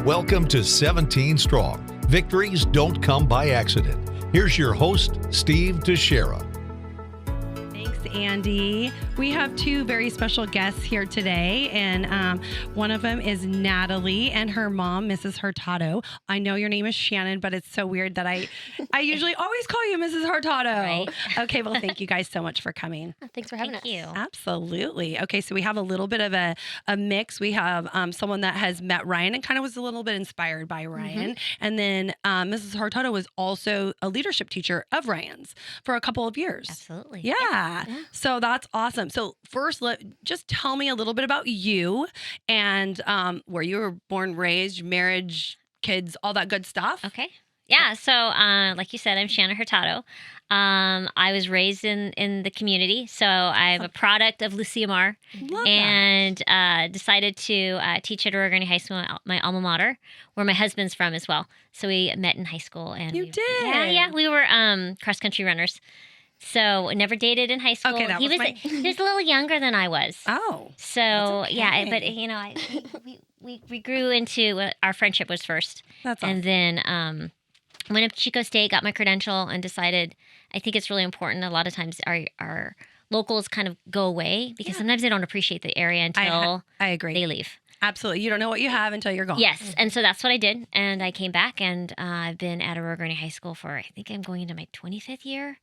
Welcome to 17 Strong. Victories don't come by accident. Here's your host, Steve Teixeira. Thanks, Andy. We have two very special guests here today, and one of them is Natalie and her mom, Mrs. Hurtado. I know your name is Shannon, but it's so weird that I usually always call you Mrs. Hurtado. Right. Okay, well, thank you guys so much for coming. Thanks for having us. Thank you. Absolutely. Okay, so we have a little bit of a mix. We have someone that has met Ryan and kind of was a little bit inspired by Ryan. And then Mrs. Hurtado was also a leadership teacher of Ryan's for a couple of years. Absolutely. Yeah. So that's awesome. So first, just tell me a little bit about you and where you were born, raised, marriage, kids, all that good stuff. Okay. Yeah. So, like you said, I'm Shannon Hurtado. I was raised in the community, so I'm a product of Lucia Mar, Love and decided to teach at Oregon High School, my alma mater, where my husband's from as well. So we met in high school, and You did? Yeah. We were cross country runners. So never dated in high school. Okay, he was a little younger than I was. Oh. So okay. yeah, but we grew into our friendship was first, That's awesome. and then went up to Chico State, got my credential, and decided I think it's really important. A lot of times our locals kind of go away because sometimes they don't appreciate the area until I agree. they leave. Absolutely. You don't know what you have until you're gone. Yes, and so that's what I did, and I came back, and I've been at Aurora High School for I think I'm going into my 25th year.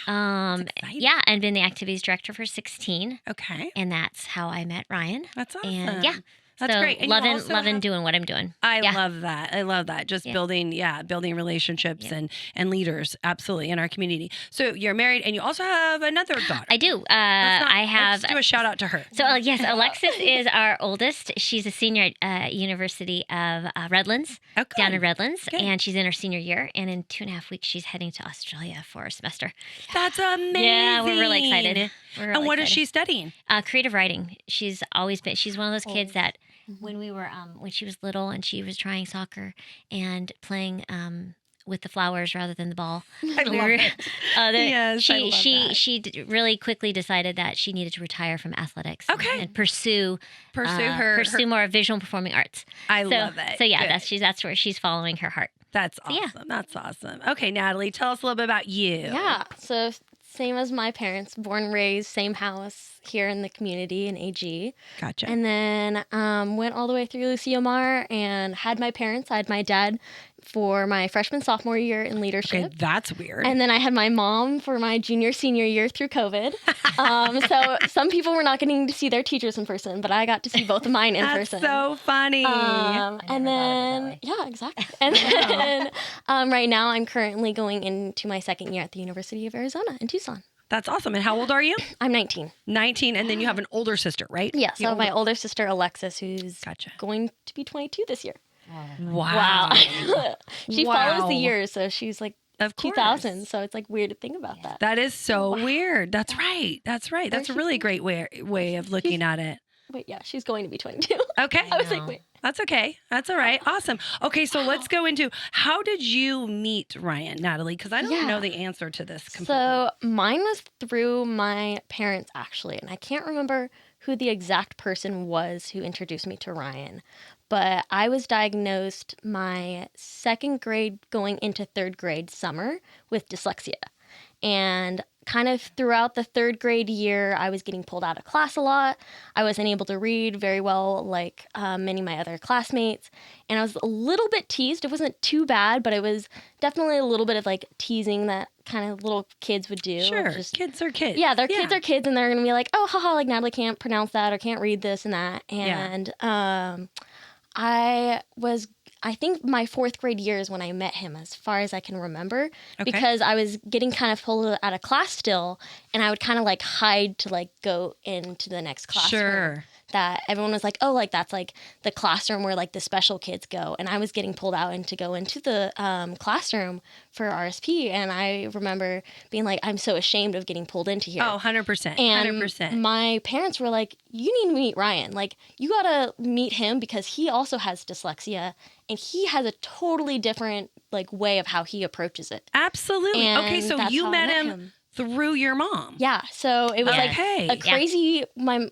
That's exciting. Yeah, and been the activities director for 16, Okay. and that's how I met Ryan. That's awesome. And yeah. That's so great. And you loving also have- doing what I'm doing. I Yeah. love that. I love that. Just Yeah. building relationships Yeah. and leaders, absolutely, in our community. So you're married, and you also have another daughter. I do. I have. Let's do a shout out to her. So yes, Alexis is our oldest. She's a senior at University of Redlands, Oh, down good. in Redlands, Good. and she's in her senior year. And in 2.5 weeks, she's heading to Australia for a semester. That's amazing. Yeah, we're really excited. And what is she studying? Creative writing. She's always been. She's one of those kids that when we were when she was little and she was trying soccer and playing with the flowers rather than the ball. I love it. Yes, I love that. She really quickly decided that she needed to retire from athletics. Okay. And pursue her. more visual performing arts. I So- love it. So yeah, Good. that's where she's following her heart. That's So, yeah. awesome. That's awesome. Okay, Natalie, tell us a little bit about you. Yeah, so same as my parents, born and raised, same house here in the community in AG. Gotcha. And then went all the way through Lucia Mar and had my parents. I had my dad for my freshman, sophomore year in leadership. Okay, that's weird. And then I had my mom for my junior, senior year through COVID. So some people were not getting to see their teachers in person, but I got to see both of mine in That's person. so funny. And then, yeah, exactly. And then right now I'm currently going into my second year at the University of Arizona in Tucson. That's awesome. And how old are you? I'm 19. 19. And then you have an older sister, right? Yeah, The so my older sister, Alexis, who's Gotcha. going to be 22 this year. Wow. She follows the years, so she's like Of course. 2000, so it's like weird to think about that. That is so weird. That's right. That's right. That's a really great way of looking at it. Wait, yeah, she's going to be 22. Okay. I was like, wait. That's okay. That's all right. Awesome. Okay, so let's go into how did you meet Ryan, Natalie? Because I don't know the answer to this completely. So mine was through my parents, actually, and I can't remember who the exact person was who introduced me to Ryan, but I was diagnosed my second grade going into third grade summer with dyslexia. And kind of throughout the third grade year, I was getting pulled out of class a lot. I wasn't able to read very well like many of my other classmates. And I was a little bit teased. It wasn't too bad, but it was definitely a little bit of like teasing that kind of little kids would do. Sure, Just, kids are kids. yeah, kids are kids, and they're going to be like, oh, haha, like Natalie can't pronounce that or can't read this and that. And I think my fourth grade year is when I met him, as far as I can remember, because I was getting kind of pulled out of class still, and I would kind of like hide to like go into the next classroom. Sure. That everyone was like, oh, like that's like the classroom where like the special kids go, and I was getting pulled out and to go into the classroom for RSP, and I remember being like, I'm so ashamed of getting pulled into here. Oh, 100%. And 100%. my parents were like, you need to meet Ryan. Like, you got to meet him because he also has dyslexia and he has a totally different like way of how he approaches it. Absolutely. And Okay, so that's you how I met met him him. through your mom. Yeah, so it was Okay. like a crazy.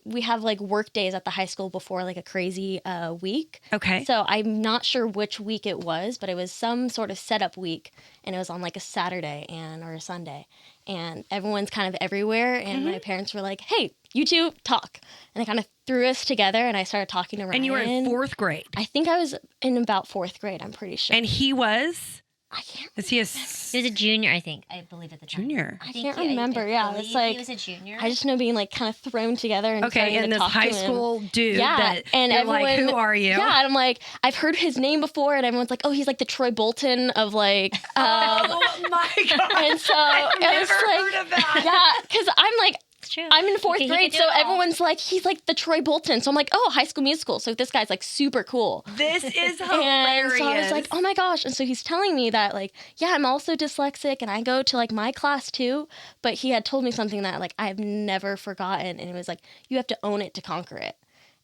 We have like work days at the high school before like a crazy week. Okay. So I'm not sure which week it was, but it was some sort of setup week, and it was on like a Saturday or a Sunday, and everyone's kind of everywhere, and my parents were like, "Hey, you two talk," and they kind of threw us together, and I started talking to Ryan. And you were in 4th grade. I think I was in about 4th grade. I'm pretty sure. And he was. I can't. Is he a He was a junior, I think. I believe at the time. junior? I can't remember. Yeah, it's like he was a junior. I just know being like kind of thrown together and Okay, starting and to this talk high to him. school dude that and you're everyone, like, who are you? Yeah, and I'm like, I've heard his name before, and everyone's like, oh, he's like the Troy Bolton of like. Oh my God! And so I've it was never like, heard of that. yeah, because I'm like. It's true. I'm in 4th He could grade, do so it all. everyone's like, he's like the Troy Bolton. So I'm like, oh, High School Musical. So this guy's like super cool. This is And hilarious. so I was like, oh my gosh. And so he's telling me that like, yeah, I'm also dyslexic and I go to like my class too. But he had told me something that like I've never forgotten. And it was like, you have to own it to conquer it.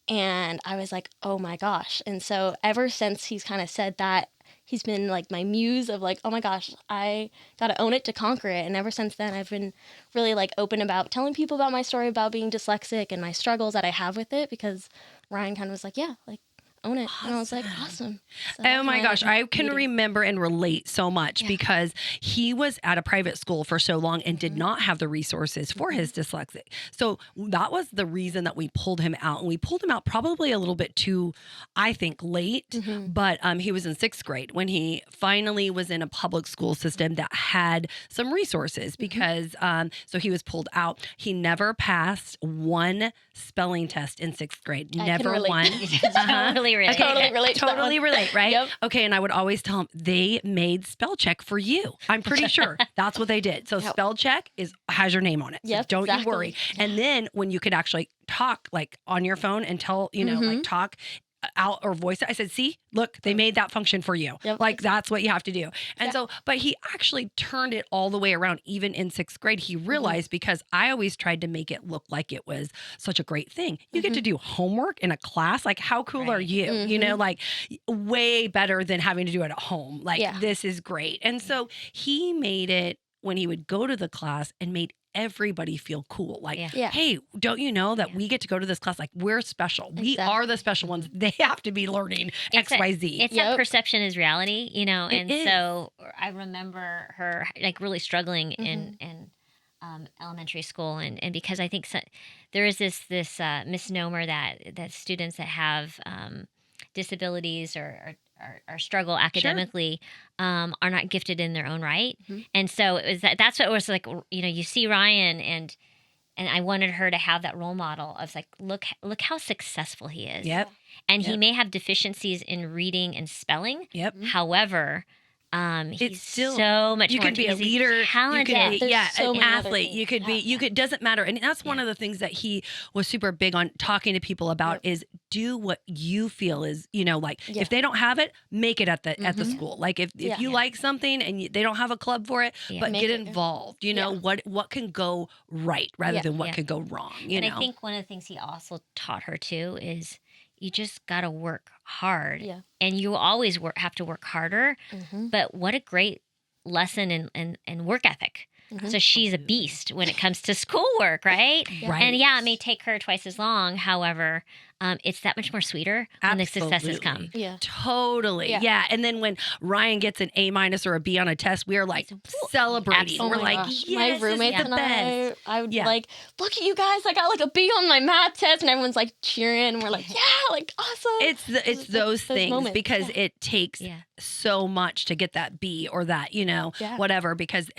And I was like, oh my gosh. And so ever since he's kind of said that, he's been like my muse of like, oh my gosh, I got to own it to conquer it. And ever since then, I've been really like open about telling people about my story about being dyslexic and my struggles that I have with it, because Ryan kind of was like, yeah, like own it. And I was like, awesome. So Oh my gosh, I can meeting. remember and relate so much because he was at a private school for so long and did not have the resources for his dyslexic. So that was the reason that we pulled him out. And we pulled him out probably a little bit too, I think, late. But he was in 6th grade when he finally was in a public school system that had some resources because so he was pulled out. He never passed one spelling test in 6th grade. I can Never relate. one. Totally relate. Totally relate to that Totally one. relate, right? Yep. Okay, and I would always tell him they made spell check for you. I'm pretty sure that's what they did. So Yep. spell check has your name on it. So Yep, don't exactly. you worry. And then when you could actually talk like on your phone and tell, like talk out or voice it. I said, see, look, they made that function for you. Yep. Like that's what you have to do. And so, but he actually turned it all the way around. Even in 6th grade, he realized because I always tried to make it look like it was such a great thing. You get to do homework in a class. Like how cool are you? You know, like way better than having to do it at home. Like this is great. And so he made it when he would go to the class and made everybody feel cool. Like, hey, don't you know that we get to go to this class? Like, we're special. We are the special ones. They have to be learning XYZ. It's that perception is reality, and is. so I remember her like really struggling in elementary school, and because I think there is this misnomer that students that have disabilities or struggle academically are not gifted in their own right. And so it was that's what it was like, you see Ryan and I wanted her to have that role model of like, look how successful he is. Yep. And he may have deficiencies in reading and spelling. Yep. However, it's he's still so much you more could be a he's leader, talented. you could be, so an many other athlete. things. You could be, doesn't matter. And that's one of the things that he was super big on talking to people about is do what you feel is, like if they don't have it, make it at the school. Like if you like something and they don't have a club for it, but Make get it. involved, what can go right rather than what could go wrong, I think one of the things he also taught her too is you just got to work hard. Yeah. And you always have to work harder. But what a great lesson in work ethic. So she's a beast when it comes to schoolwork, right? Right. And it may take her twice as long. However, it's that much more sweeter when the successes come. Yeah. Totally. Yeah. And then when Ryan gets an A- or a B on a test, we are like celebrating. Oh We're my like, gosh. yes, My roommates this is the and best. I would like, look at you guys, I got like a B on my math test, and everyone's like cheering, and we're like, yeah, like awesome. It's those things moments. because it takes so much to get that B or that, whatever, because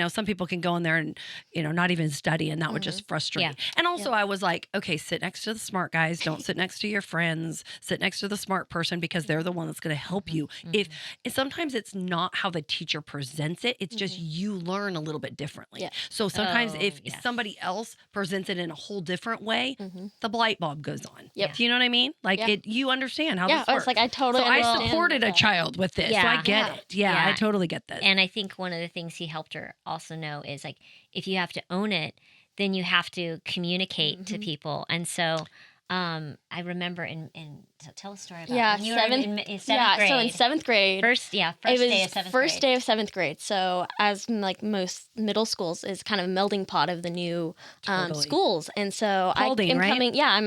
some people can go in there and, not even study, and that would just frustrate. Yeah. And also I was like, okay, sit next to the smart guys. Don't sit next to your friends. Sit next to the smart person because they're the one that's going to help you. If sometimes it's not how the teacher presents it, it's just you learn a little bit differently. Yeah. So sometimes if somebody else presents it in a whole different way, the light bulb goes on. Yep. Do you know what I mean? Like you understand how this works. It's like I totally So understand. I supported a child with this. So I get it. Yeah, I totally get this. And I think one of the things he helped her also know is like, if you have to own it, then you have to communicate to people. And so I remember in tell a story about Yeah, when you were in seventh yeah. grade. So in seventh grade, First it day was of seventh first grade. day of seventh grade. So as like most middle schools is kind of a melding pot of the new Totally. schools. And so Paulding, I'm right?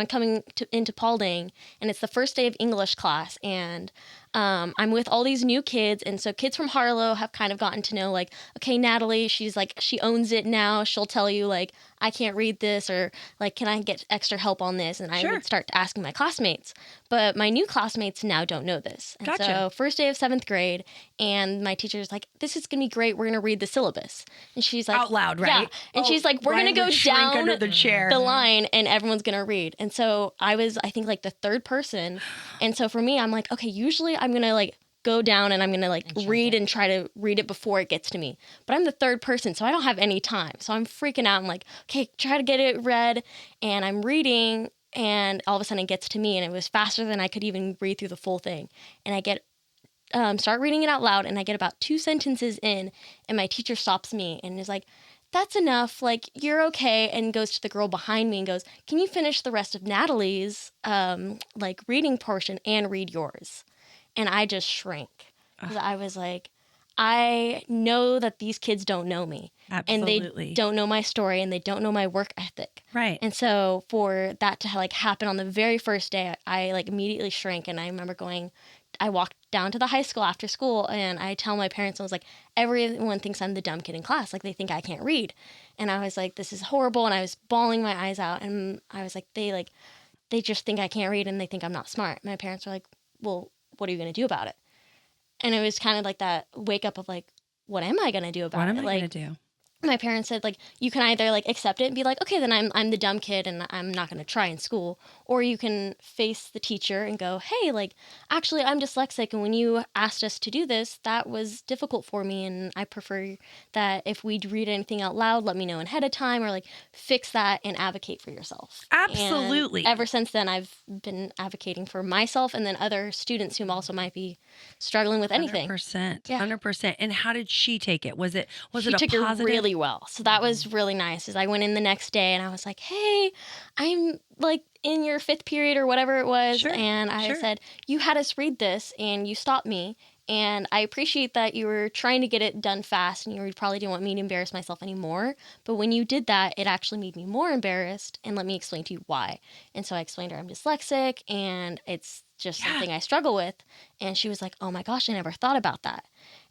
coming into Paulding, and it's the first day of English class, and I'm with all these new kids. And so kids from Harlow have kind of gotten to know, like, okay, Natalie, she's like, she owns it now. She'll tell you, like, I can't read this, or like, can I get extra help on this? And I Sure. would start asking my classmates. But my new classmates now don't know this. And Gotcha. so first day of seventh grade, and my teacher's like, this is going to be great. We're going to read the syllabus. And she's like, Out loud, yeah. right? And she's like, we're going to Ryan go would shrink down under the chair. the line and everyone's going to read. And so I was, I think, like the third person. And so for me, I'm like, okay, usually I'm going to like go down and I'm going to like read and try to read it before it gets to me. But I'm the third person, so I don't have any time. So I'm freaking out. I'm like, okay, try to get it read. And I'm reading, and all of a sudden it gets to me, and it was faster than I could even read through the full thing. And I get start reading it out loud, and I get about 2 sentences in, and my teacher stops me and is like, that's enough, like, you're okay, and goes to the girl behind me and goes, can you finish the rest of Natalie's like reading portion and read yours? And I just shrank, because I was like, I know that these kids don't know me. Absolutely. And they don't know my story, and they don't know my work ethic. Right. And so for that to like happen on the very first day, I like immediately shrank. And I remember I walked down to the high school after school, and I tell my parents, I was like, everyone thinks I'm the dumb kid in class. Like, they think I can't read. And I was like, this is horrible. And I was bawling my eyes out. And I was like, they just think I can't read, and they think I'm not smart. My parents were like, well, what are you going to do about it? And it was kind of like that wake up of like, what am I going to do about it? What am I going to do? My parents said, like, you can either like accept it and be like, okay, then I'm the dumb kid and I'm not going to try in school, or you can face the teacher and go, hey, like, actually I'm dyslexic, and when you asked us to do this, that was difficult for me, and I prefer that if we read anything out loud, let me know ahead of time, or like fix that and advocate for yourself. Absolutely. And ever since then, I've been advocating for myself and then other students who also might be struggling with anything. 100%. Yeah. 100%. And how did she take it? Was it She a took positive? it really well. So that was really nice. Is I went in the next day and I was like, hey, I'm like in your 5th period or whatever it was. Sure, And I sure. said, you had us read this and you stopped me. And I appreciate that you were trying to get it done fast, and you probably didn't want me to embarrass myself anymore. But when you did that, it actually made me more embarrassed, and let me explain to you why. And so I explained to her I'm dyslexic and it's just something I struggle with. And she was like, oh my gosh, I never thought about that.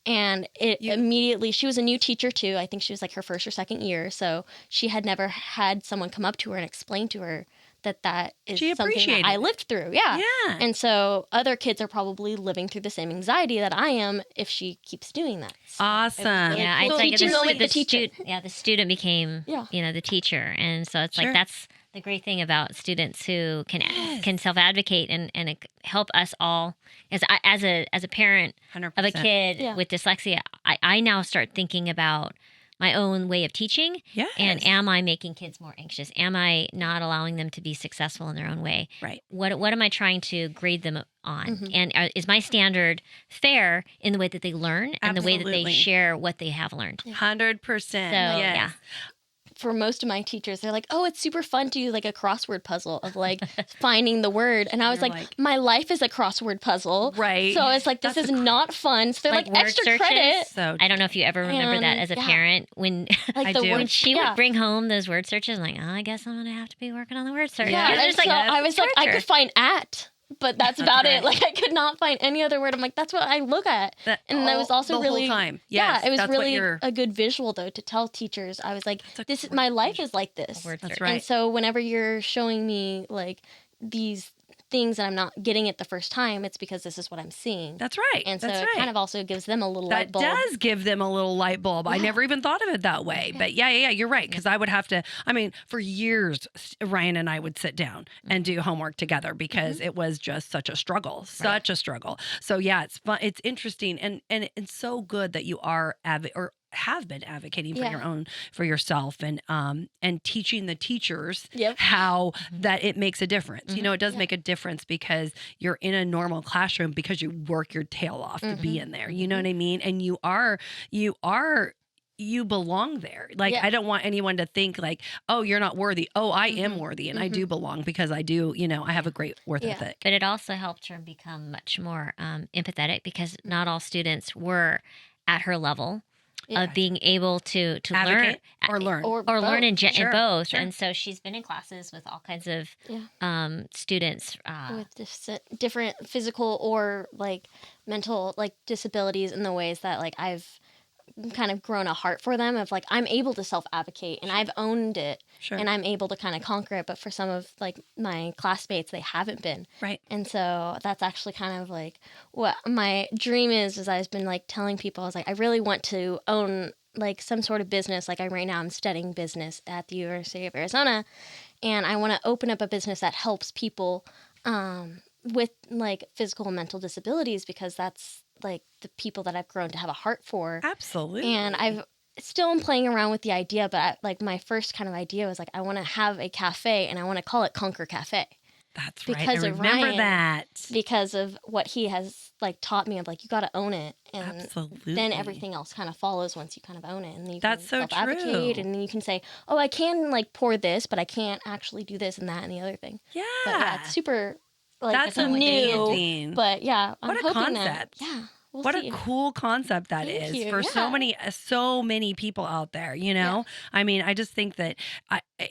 And immediately, she was a new teacher too. I think she was like her 1st or 2nd year. So she had never had someone come up to her and explain to her that is something that I lived through. Yeah. Yeah. And so other kids are probably living through the same anxiety that I am if she keeps doing that. So Awesome. Yeah, cool. it's like Teaching moment with the teacher. The student became, Yeah. the teacher, and so it's Sure. like that's the great thing about students who can self advocate and help us all. As a parent 100%. of a kid Yeah. with dyslexia, I now start thinking about my own way of teaching. Yes. And am I making kids more anxious? Am I not allowing them to be successful in their own way? Right. What am I trying to grade them on? Mm-hmm. And is my standard fair in the way that they learn and the way that Absolutely. they share what they have learned? 100%. So, yes. yeah. For most of my teachers, they're like, oh, it's super fun to do like a crossword puzzle of like finding the word. And I was You're like, like- my life is a crossword puzzle. Right. So it's like, this That's is not fun. So they're like, Like word extra searches? credit. So I don't know if you ever remember that as a yeah. parent when Like I the do. word when she yeah. would bring home those word searches. I'm like, oh, I guess I'm gonna have to be working on the word search. Yeah, It's and just like so I was like, I torture. could find at, but that's about right. it. Like, I could not find any other word. I'm like, that's what I look at. And that was also the really whole time. Yes, yeah, it was that's what really you're- a good visual though to tell teachers. I was like, a this is great my life is like this. Word That's search. right. And so whenever you're showing me like these things and I'm not getting it the first time, it's because this is what I'm seeing. That's right. And so That's it right. kind of also gives them a little That light bulb. does give them a little light bulb. I never even thought of it that way. But yeah, you're right. Because I would have to, for years, Ryan and I would sit down and do homework together because it was just such a struggle, such a struggle. So yeah, it's fun. It's interesting. And it's so good that you are have been advocating for your own, for yourself, and teaching the teachers how that it makes a difference. You know, it does make a difference because you're in a normal classroom because you work your tail off to be in there. You know what I mean? And you are you belong there. Like, Yeah. I don't want anyone to think like, oh, you're not worthy. Oh, I am worthy. And I do belong because I do, I have a great work ethic. But it also helped her become much more empathetic because not all students were at her level of being able to learn or learn in Sure. both. Sure. And so she's been in classes with all kinds of students with different physical or like mental like disabilities in the ways that like I've kind of grown a heart for them of like I'm able to self-advocate and I've owned it and I'm able to kind of conquer it, but for some of like my classmates they haven't been. Right. And so that's actually kind of like what my dream is I've been like telling people I was like I really want to own like some sort of business. Like right now I'm studying business at the University of Arizona and I want to open up a business that helps people with like physical and mental disabilities because that's like the people that I've grown to have a heart for. Absolutely. And I've still am playing around with the idea, but like my first kind of idea was like I want to have a cafe and I want to call it Conquer Cafe. That's because right. I of remember Ryan, that. Because of what he has like taught me of like you got to own it and Absolutely. then everything else kind of follows once you kind of own it and then you That's can so self-advocate true. and then you can say, "Oh, I can like pour this, but I can't actually do this and that and the other thing." Yeah. But yeah, it's super like That's it's new. amazing. But yeah, I'm What a hoping concept. that we'll what see. a cool concept that Thank is you. for so Yeah. many people out there, I mean, I just think that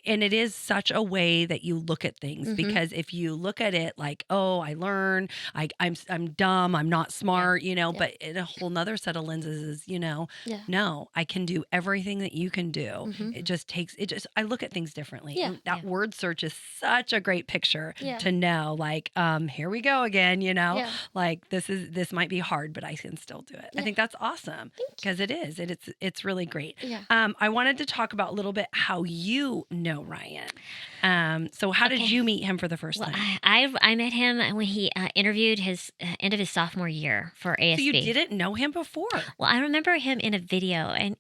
and it is such a way that you look at things because if you look at it like, oh, I learn, I'm dumb, I'm not smart, but in a whole nother set of lenses is, no, I can do everything that you can do. I look at things differently. Yeah. And that word search is such a great picture Yeah. to know, like, here we go again, like this might be hard, but I can still do it. I think that's awesome because it's really great. Yeah. I wanted to talk about a little bit how you know Ryan. So how did you meet him for the first time? I met him when he interviewed his end of his sophomore year for ASB. So you didn't know him before? Well, I remember him in a video, and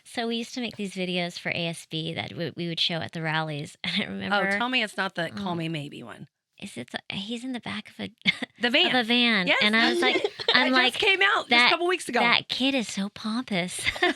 so we used to make these videos for ASB that we would show at the rallies. And I remember. Oh, tell me it's not the Call Me Maybe one. He's in the back of the van. Of a van. Yes. And I was like, just came out just a couple weeks ago. That kid is so pompous. You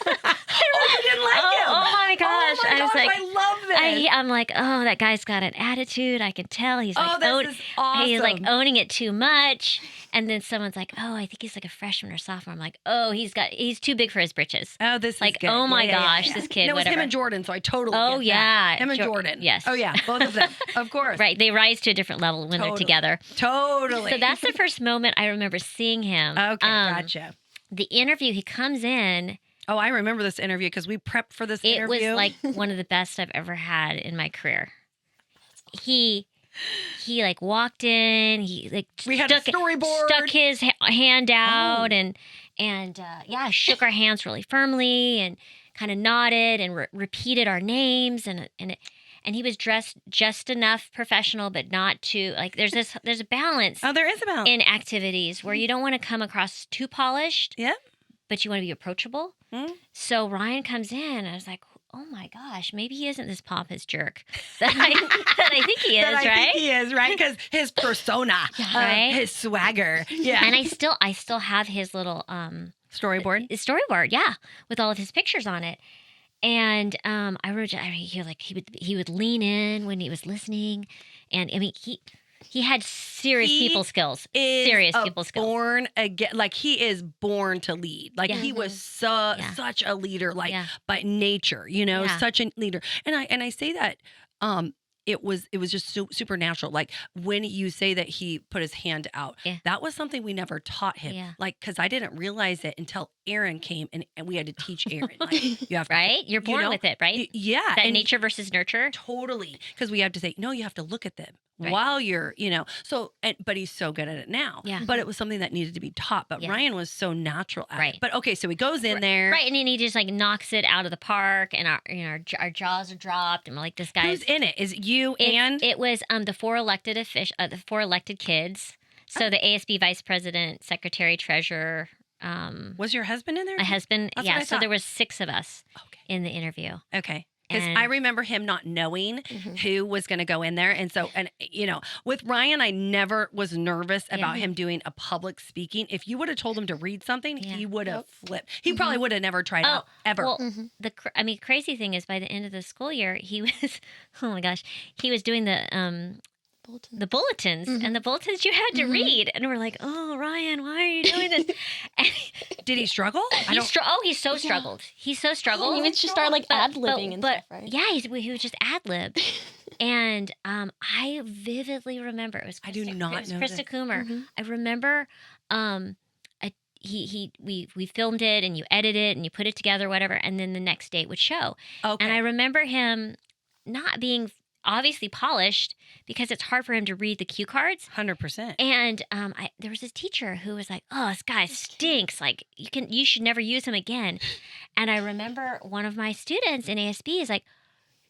didn't like him. Oh my gosh. Oh my gosh, I love this. I'm like, oh, that guy's got an attitude. I can tell. He's like, this is awesome. He's like owning it too much. And then someone's like, oh, I think he's like a freshman or sophomore. I'm like, oh, he's too big for his britches. Oh, this is like, good. Oh my gosh, this kid. And it was him and Jordan, so I totally. Oh get yeah, that. Him and Jordan. Yes. Oh yeah, both of them, of course. Right, they rise to a different level when they're together. Totally. So that's the first moment I remember seeing him. Okay, gotcha. The interview, he comes in. Oh, I remember this interview because we prepped for this interview. It was like one of the best I've ever had in my career. He like walked in. He like we had a storyboard. Stuck his hand out and shook our hands really firmly and kind of nodded and repeated our names and he was dressed just enough professional, but not too like. There's a balance. Oh, there is a balance in activities where you don't want to come across too polished. Yep. But you want to be approachable. Mm. So Ryan comes in, and I was like, oh my gosh, maybe he isn't this pompous jerk that I think he is, that I think he is, right? Because his persona, right? His swagger, yeah. And I still have his little storyboard. His storyboard, yeah, with all of his pictures on it. And I wrote, he would lean in when he was listening, and I mean he had serious people skills. Born again, like he is born to lead. Like he was such a leader, like by nature, such a leader. And I say that it was just supernatural. Like when you say that he put his hand out, that was something we never taught him. Yeah. Like because I didn't realize it until Aaron came and we had to teach Aaron. Like, you have to, right? You're born with it, right? Yeah. That nature versus nurture. Totally. Because we have to say, no, you have to look at them. Right. While you're, but he's so good at it now. Yeah. But it was something that needed to be taught. But Ryan was so natural at it. But okay, so he goes in there. Right, and then he just like knocks it out of the park, and our jaws are dropped, and we're like, this guy's. Who's in it? Is you and? It was the 4 elected the 4 elected kids. So the ASB vice president, secretary, treasurer. Was your husband in there? My husband, That's what I so thought. there was 6 of us in the interview. Okay. Because I remember him not knowing who was going to go in there. And so, with Ryan, I never was nervous about him doing a public speaking. If you would have told him to read something, he would have flipped. He probably would have never tried out ever. Well, crazy thing is by the end of the school year, he was, oh my gosh, he was doing the bulletins and the bulletins you had to read. And we're like, oh, Ryan, why are you doing this? And did he struggle? He's so struggled. He's so struggled. He would just start like ad-libbing and stuff, right? Yeah, he would just ad-lib. And I vividly remember, it was I do not know Krista Coomer. I remember we filmed it and you edit it and you put it together, whatever, and then the next day it would show. Okay. And I remember him not being obviously polished because it's hard for him to read the cue cards. 100%. And there was this teacher who was like, "Oh, this guy stinks. Like you should never use him again." And I remember one of my students in ASB is like,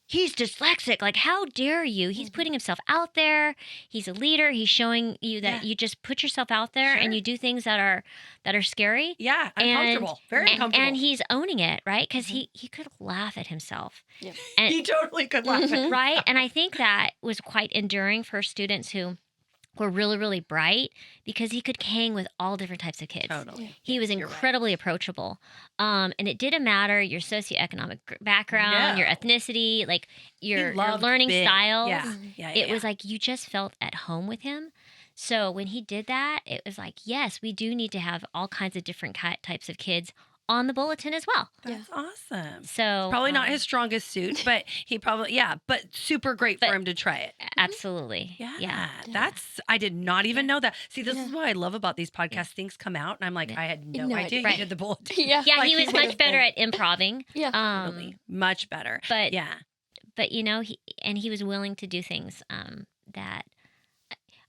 "He's dyslexic. Like, how dare you? He's putting himself out there. He's a leader. He's showing you that you just put yourself out there and you do things that are scary." Yeah, uncomfortable. Very uncomfortable. And he's owning it, right? Because he could laugh at himself. Yep. And, he totally could laugh at himself. Right? And I think that was quite enduring for students who were really, really bright because he could hang with all different types of kids. Totally. He was incredibly approachable. And it didn't matter your socioeconomic background, your ethnicity, like your learning styles. It was like you just felt at home with him. So when he did that, it was like, yes, we do need to have all kinds of different types of kids on the bulletin as well. That's awesome. So probably not his strongest suit, but he probably, but super great for him to try it. Absolutely. Yeah. I did not even know that. See, this is what I love about these podcasts. Things come out and I'm like, I had no idea he did the bulletin. Yeah, like, he was much better at improving. Totally. Much better. But he was willing to do things that,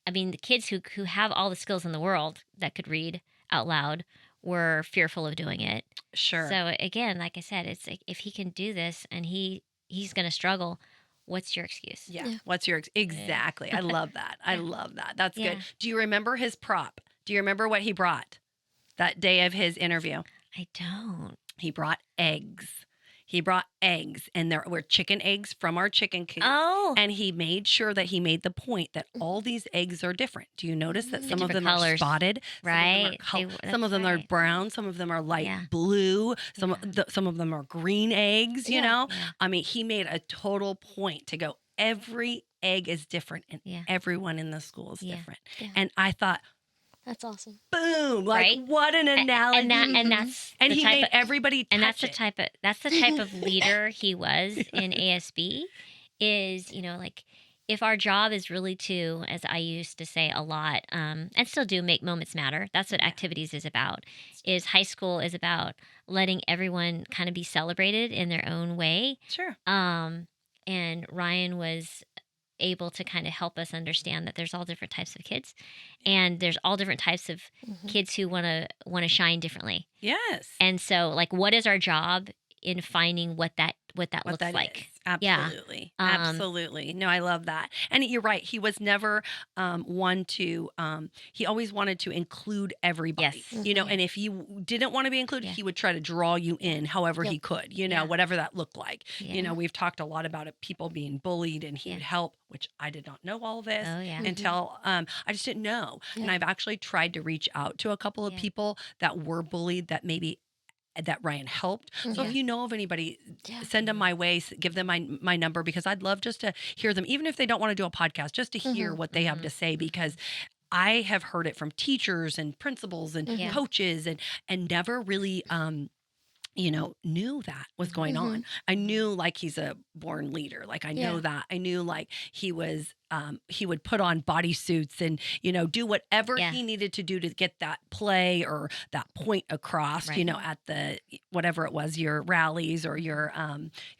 I mean, the kids who have all the skills in the world that could read out loud were fearful of doing it. Sure. So again, like I said, it's like if he can do this and he's going to struggle, what's your excuse? Yeah. What's your exactly? I love that. I love that. That's good. Do you remember his prop? Do you remember what he brought that day of his interview? I don't. He brought eggs. And there were chicken eggs from our chicken coop. Oh. And he made sure that he made the point that all these eggs are different. Do you notice that some of them colors. are spotted? Right. Some of them are brown. Some of them are light blue. Some of them are green eggs, you know? Yeah. I mean, he made a total point to go, every egg is different and everyone in the school is different. Yeah. And I thought, that's awesome. Boom! Like what an analogy. And he made everybody touch and that's the type of leader he was in ASB. Is like if our job is really to, as I used to say a lot, and still do, make moments matter. That's what activities is about. Is high school is about letting everyone kind of be celebrated in their own way. Sure. And Ryan was able to kind of help us understand that there's all different types of kids and there's all different types of kids who want to shine differently. Yes. And so like what is our job in finding what that looks like? Is. Absolutely. Yeah. Absolutely. No, I love that. And you're right. He was never one to, he always wanted to include everybody, yes. And if you didn't want to be included, he would try to draw you in however he could, whatever that looked like. Yeah. We've talked a lot about it, people being bullied and he would help, which I did not know all this until I just didn't know. Yeah. And I've actually tried to reach out to a couple of people that were bullied that Ryan helped. So if you know of anybody, send them my way, give them my number, because I'd love just to hear them, even if they don't want to do a podcast, just to hear what they have to say, because I have heard it from teachers and principals and coaches and never really knew that was going on. I knew like he's a born leader. Like I know that. I knew like he was, he would put on bodysuits and, do whatever he needed to do to get that play or that point across, at the, whatever it was, your rallies or your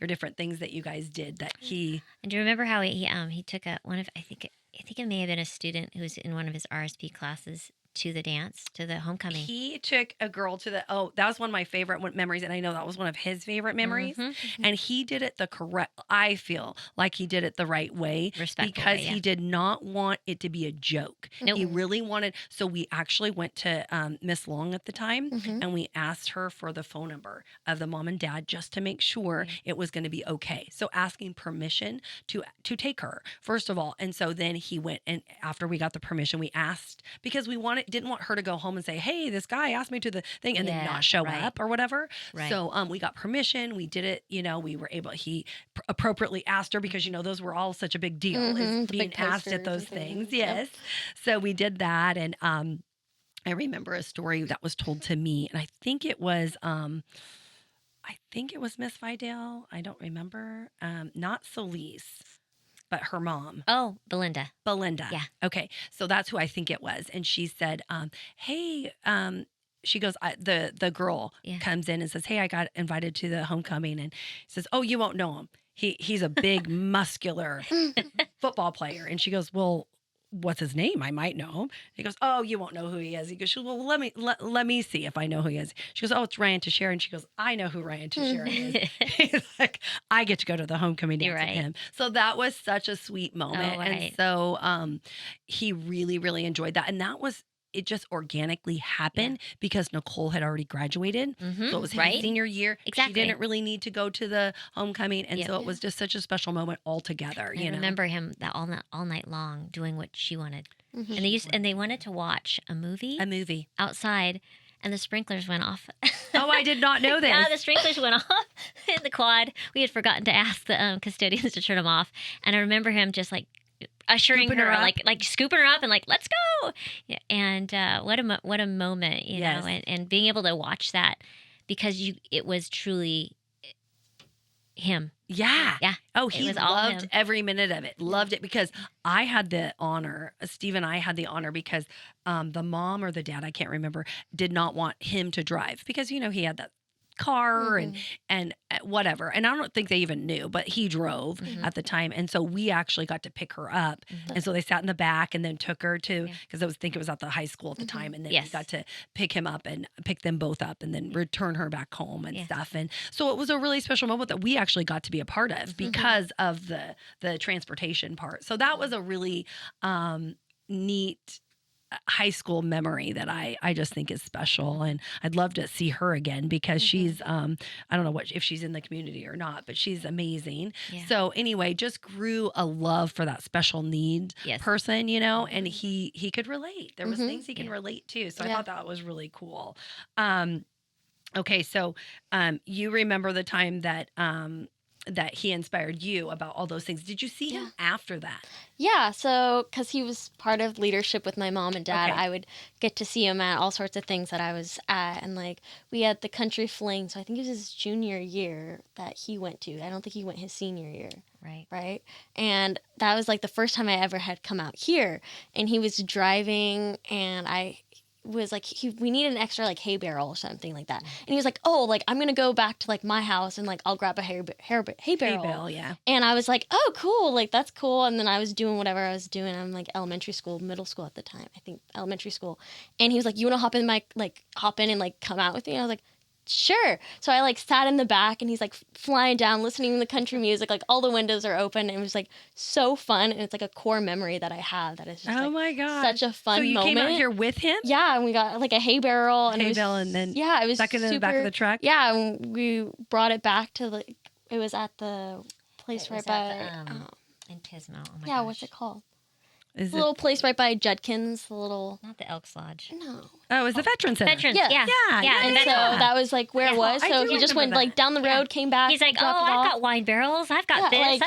different things that you guys did that he. And do you remember how he took I think it may have been a student who was in one of his RSP classes to the dance, to the homecoming? He took a girl to the, that was one of my favorite memories. And I know that was one of his favorite memories. And he did it I feel like he did it the right way. Respectful because way, yeah. he did not want it to be a joke. Nope. He really wanted, so we actually went to Miss Long at the time and we asked her for the phone number of the mom and dad just to make sure it was going to be okay. So asking permission to take her, first of all. And so then he went, and after we got the permission, we asked, because we didn't want her to go home and say, hey, this guy asked me to the thing, and then not show up or whatever. Right. So we got permission. We did it. We were able, he appropriately asked her, because, those were all such a big deal, is being asked at those things. Yes. Yep. So we did that. And I remember a story that was told to me, and I think it was Miss Vidal. I don't remember. Not Solis, but her mom. Oh, Belinda. Yeah. Okay. So that's who I think it was. And she said, hey, she goes, the girl comes in and says, hey, I got invited to the homecoming. And says, oh, you won't know him. He's a big, muscular football player. And she goes, well, what's his name? I might know him. He goes, oh, you won't know who he is. He goes, well, let me see if I know who he is. She goes, oh, it's Ryan Teixeira. And she goes, I know who Ryan Teixeira is. He's like, I get to go to the homecoming dance with him. So that was such a sweet moment. And so he really, really enjoyed that. And it just organically happened because Nicole had already graduated. So it was his senior year. Exactly. She didn't really need to go to the homecoming. And so it was just such a special moment altogether. I remember him that all night long doing what she wanted. And they wanted to watch a movie outside, and the sprinklers went off. Oh, I did not know this. Yeah, the sprinklers went off in the quad. We had forgotten to ask the custodians to turn them off. And I remember him just like ushering her like scooping her up and like, let's go. Yeah, and what a moment, you know, and being able to watch that, because it was truly him. Yeah. Oh, he loved him. every minute of it. Loved it, because I had the honor, Steve and I had the honor, because the mom or the dad, I can't remember, did not want him to drive, because, he had that car and whatever. And I don't think they even knew, but he drove at the time. And so we actually got to pick her up. And so they sat in the back and then took her to, because I think it was at the high school at the time. And then we got to pick him up and pick them both up and then return her back home and stuff. And so it was a really special moment that we actually got to be a part of because of the transportation part. So that was a really neat high school memory that I just think is special, and I'd love to see her again, because she's I don't know if she's in the community or not, but she's amazing. So anyway, just grew a love for that special needs person, and he could relate. There was things he can relate to, so I thought that was really cool. Okay, so you remember the time that he inspired you about all those things. Did you see him after that? Yeah, so because he was part of leadership with my mom and dad, I would get to see him at all sorts of things that I was at. And like we had the country fling, so I think it was his junior year that he went to. I don't think he went his senior year. Right. And that was like the first time I ever had come out here. And he was driving, and I was like, we need an extra like hay barrel or something like that. And he was like, oh, like I'm gonna go back to like my house and like I'll grab a hay barrel. Hay barrel, yeah. And I was like, oh, cool, like that's cool. And then I was doing whatever I was doing. I'm like middle school at the time, I think elementary school. And he was like, you wanna hop in and like come out with me? And I was like, sure. So I like sat in the back, and he's like flying down, listening to the country music, like all the windows are open, and it was like so fun. And it's like a core memory that I have that is just my God, such a fun moment. So you came out here with him? Yeah, and we got like a hay barrel, and it then it was stuck in the back of the truck. Yeah, and we brought it back to it was at the place right by in Pismo. Oh my gosh. What's it called? Is the little place right by Judkins, not the Elks Lodge. No. Oh, it was the Veterans Center. Yeah. And so that was like where it was. So he just went like down the road, came back. He's like, oh, I've got wine barrels. I've got this.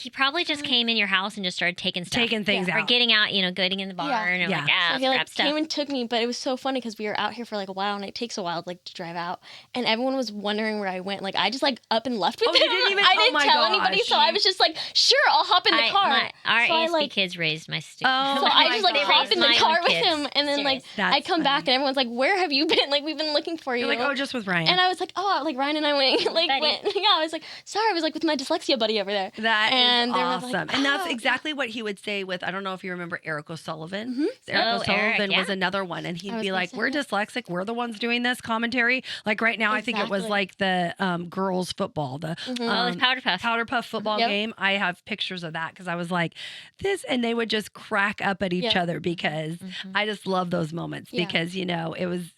He probably just came in your house and just started taking things out. Or getting out, getting in the barn. And so he like came and took me, but it was so funny because we were out here for like a while, and it takes a while like to drive out, and everyone was wondering where I went. Like I just like up and left with him. I didn't tell anybody, so I was just like, sure, I'll hop in the car. Our ASB kids raised my students. So I just like hop in the car with him, and then like I come back and everyone's like, where have you been? Like, we've been looking for you. You're like, oh, just with Ryan. And I was like, oh, like Ryan and I went, I was like, sorry, I was like with my dyslexia buddy over there. That and is awesome. Like, and that's exactly what he would say with, I don't know if you remember Eric O'Sullivan. Mm-hmm. Eric O'Sullivan Eric, was another one. And he'd be like, say we're dyslexic. We're the ones doing this commentary. Like right now, I think it was like the girls football, the it was Powder Puff. Powder Puff football game. I have pictures of that because I was like, this, and they would just crack up at each other because I just love those moments because, you know, it was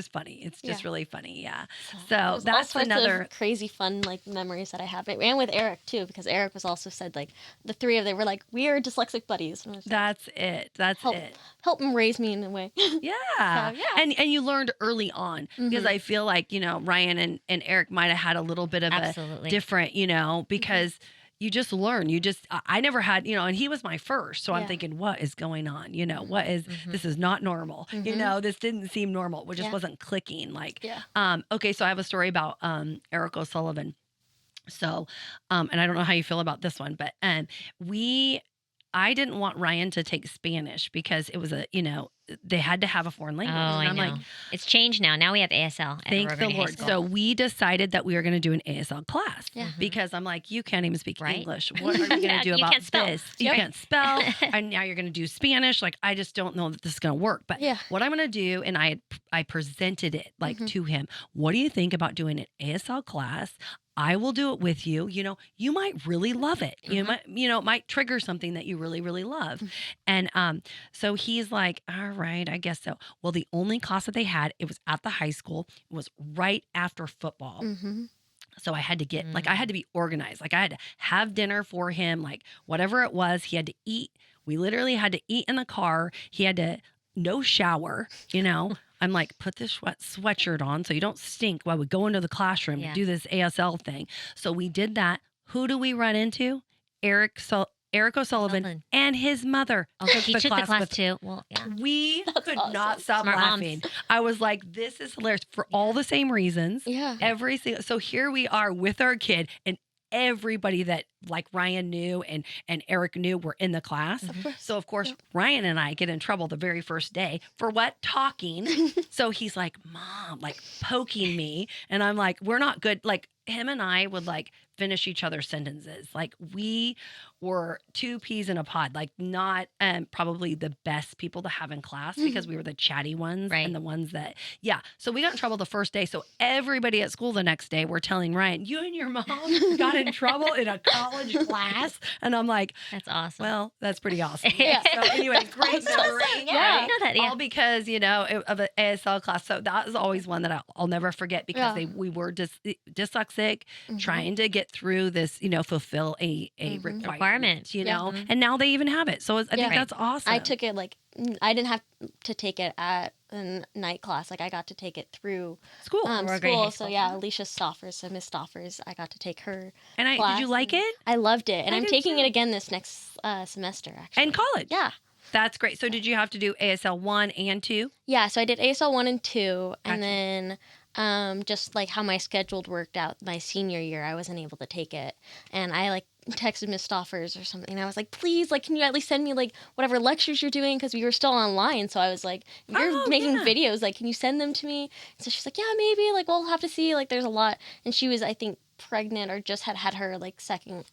funny. It's just really funny. Yeah. So that's another crazy fun like memories that I have. And with Eric too, because Eric was also said like the three of them were like, we are dyslexic buddies. And that's it. Help him raise me in a way. Yeah. And you learned early on because I feel like, you know, Ryan and Eric might have had a little bit of a different, you know, because you just learn. I never had, you know, and he was my first. So I'm thinking, what is going on? You know, what is, this is not normal. You know, this didn't seem normal. It just wasn't clicking. Like, okay. So I have a story about Eric O'Sullivan. So, and I don't know how you feel about this one, but I didn't want Ryan to take Spanish because it was they had to have a foreign language. Oh, I know. Like, it's changed now. Now we have ASL. Thank the Lord. So we decided that we were going to do an ASL class because I'm like, you can't even speak English. What are you going to do about this? You can't spell. And now you're going to do Spanish. Like, I just don't know that this is going to work. But what I'm going to do, and I presented it like to him. What do you think about doing an ASL class? I will do it with you. You know, you might really love it. You might, it might trigger something that you really, really love. And so he's like, all right, I guess so. Well, the only class that they had, it was at the high school. It was right after football. So I had to get, I had to be organized. Like I had to have dinner for him, like whatever it was, he had to eat. We literally had to eat in the car. He had to, no shower, you know. I'm like, put this sweatshirt on so you don't stink while we go into the classroom to do this ASL thing. So we did that. Who do we run into? Eric O'Sullivan and his mother. Oh, he took the class too. Well, we could not stop laughing. I was like, this is hilarious for all the same reasons. Yeah. So here we are with our kid, and everybody that like Ryan knew and Eric knew were in the class. So of course, Ryan and I get in trouble the very first day for what? Talking. So he's like, Mom, like poking me. And I'm like, we're not good. Like him and I would like finish each other's sentences. Like we were two peas in a pod, like not probably the best people to have in class because we were the chatty ones and the ones that, So we got in trouble the first day. So everybody at school the next day were telling Ryan, you and your mom got in trouble in a college class. And I'm like, that's awesome. Well, that's pretty awesome. So anyway, great memory. I know that, all because, of an ASL class. So that is always one that I'll never forget because we were dyslexic, trying to get through this, fulfill a requirement, and now they even have it. So I think that's awesome. I took it I didn't have to take it at a night class. Like I got to take it through school. So Alicia Stoffers, so Miss Stoffers, I got to take her And class. Did you like it? I loved it. And I'm taking it again this next semester, actually. And college. Yeah. That's great. So did you have to do ASL 1 and 2? Yeah, so I did ASL 1 and 2, and then just like how my schedule worked out my senior year, I wasn't able to take it. And I texted Miss Stoffers or something, and I was like, please, can you at least send me whatever lectures you're doing, because we were still online. So I was like, if you're making videos, can you send them to me? So she's like, yeah, maybe, we'll have to see, there's a lot. And she was, I think, pregnant or just had her second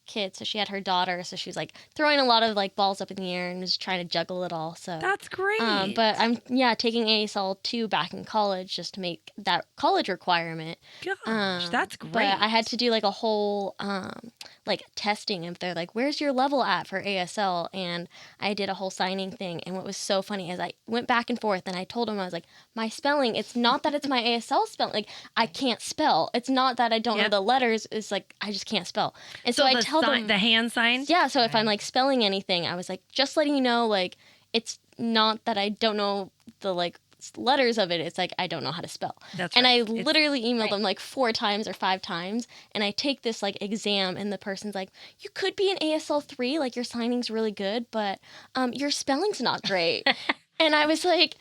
kid, so she had her daughter, so she was throwing a lot of balls up in the air and was trying to juggle it all. So that's great. But I'm taking ASL 2 back in college just to make that college requirement. Gosh, that's great. But I had to do a whole testing, if they're where's your level at for ASL, and I did a whole signing thing. And what was so funny is I went back and forth, and I told him, I was like, my spelling, it's not that it's my ASL spelling, I can't spell. It's not that I don't know the letters, it's I just can't spell. And so I tell them the hand signs. Yeah, so if I'm spelling anything, I was just letting you know, it's not that I don't know the letters of it, it's I don't know how to spell. That's and right. I literally emailed them 4 times or 5 times, and I take this exam, and the person's you could be an ASL 3, your signing's really good, but your spelling's not great. And I was so yes,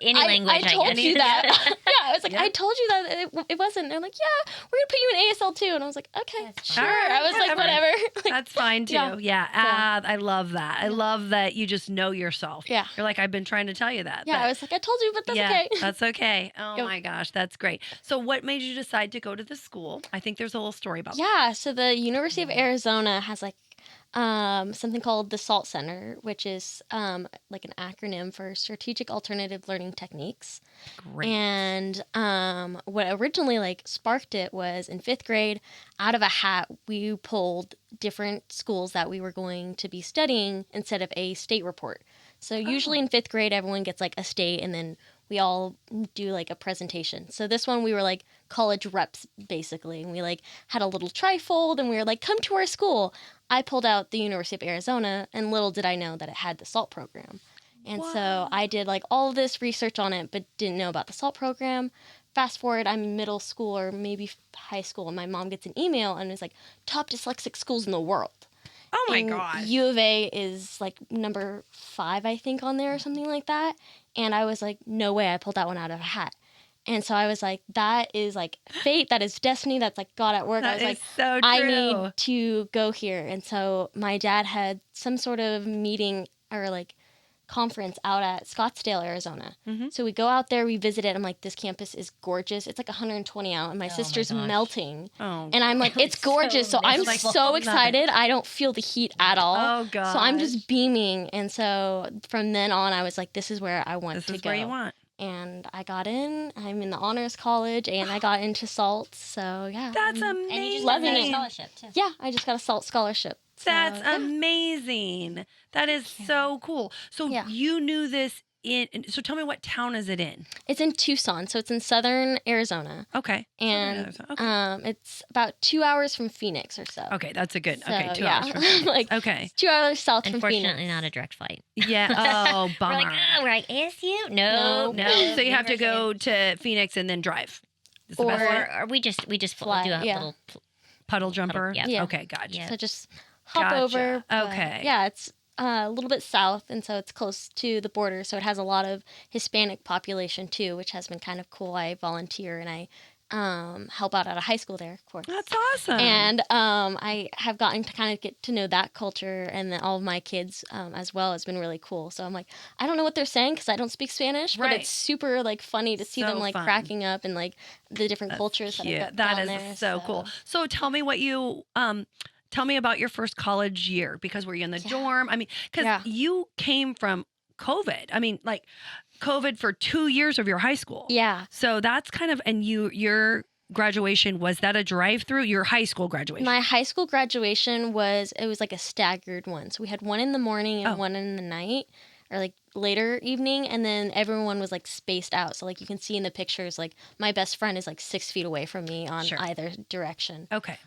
any language. I told you that. Yeah, I was like, Yeah. I told you that it wasn't. And they're like, yeah, we're going to put you in ASL too. And I was like, okay, That's sure. fine. I was like, whatever. Like, That's fine too. Yeah. Yeah. I love that. I love that you just know yourself. Yeah. You're like, I've been trying to tell you that. yeah, but- I was like, I told you, but that's okay. That's okay. Oh Yep. my gosh, that's great. So what made you decide to go to the school? I think there's a little story about that. Yeah, so the University of Arizona has like something called the SALT Center, which is like an acronym for Strategic Alternative Learning Techniques. Great. And what originally like sparked it was in 5th grade, out of a hat, we pulled different schools that we were going to be studying instead of a state report. So usually in 5th grade, everyone gets like a state, and then we all do like a presentation. So this one, we were like college reps basically, and we like had a little trifold, and we were like, come to our school. I pulled out the University of Arizona, and little did I know that it had the SALT program. And so I did like all of this research on it, but didn't know about the SALT program. Fast forward, I'm in middle school or maybe high school, and my mom gets an email and it's like, top dyslexic schools in the world. Oh my And gosh. U of A is like number 5, I think, on there or something like that. And I was like, no way, I pulled that one out of a hat. And so I was like, that is like fate, that is destiny, that's like God at work. I That was is like, so true. I need to go here. And so my dad had some sort of meeting or like conference out at Scottsdale, Arizona. Mhm. So we go out there, we visit it. I'm like, this campus is gorgeous. It's like 120 out, and my sister's gosh. melting. Oh. And I'm like, it's So gorgeous. So I'm miserable. so Love it. excited. I don't feel the heat at all. Oh god. So I'm just beaming. And so from then on, I was like, this is where I want This to is go. where you want. And I got in. I'm in the honors college, and I got into SALT. So yeah. That's I'm- amazing. And you just Loving got a it. scholarship too. Yeah, I just got a SALT scholarship. So, That's yeah. amazing. That is so cool. So Yeah. you knew this so tell me, what town is it in? It's in Tucson, so it's in southern Arizona. Okay. And Okay. it's about 2 hours from Phoenix or so. Okay, that's a good. So, Okay, 2 yeah. hours. From Phoenix. Like, Okay. 2 hours south from Phoenix. Unfortunately, not a direct flight. Yeah. Oh, We're bummer. like, we're like ASU? No, No. no. So you have to University. go to Phoenix and then drive. Is the Or- best way? Or we just Fly, do a yeah. little. Puddle jumper. yeah. Yeah. Okay, gotcha. Yeah. So just hop Gotcha. over. but Okay. Yeah, it's a little bit south, and so it's close to the border. So it has a lot of Hispanic population too, which has been kind of cool. I volunteer and I help out at a high school there, of course. That's awesome. And I have gotten to kind of get to know that culture, and then all of my kids as well has been really cool. So I'm like, I don't know what they're saying because I don't speak Spanish, but Right. it's super like funny to see So them like fun. cracking up and like the different cultures that Cute. are That down is there. so cool. So tell me what you tell me about your first college year, because were you in the Yeah. dorm? I mean, because Yeah. you came from COVID. I mean, like COVID for 2 years of your high school. Yeah. So that's kind of, and your graduation, was that a drive-through? Your high school graduation? My high school graduation was like a staggered one. So we had one in the morning and Oh. one in the night, or like later evening, and then everyone was like spaced out. So like you can see in the pictures, like my best friend is like 6 feet away from me on Sure. either direction. Okay.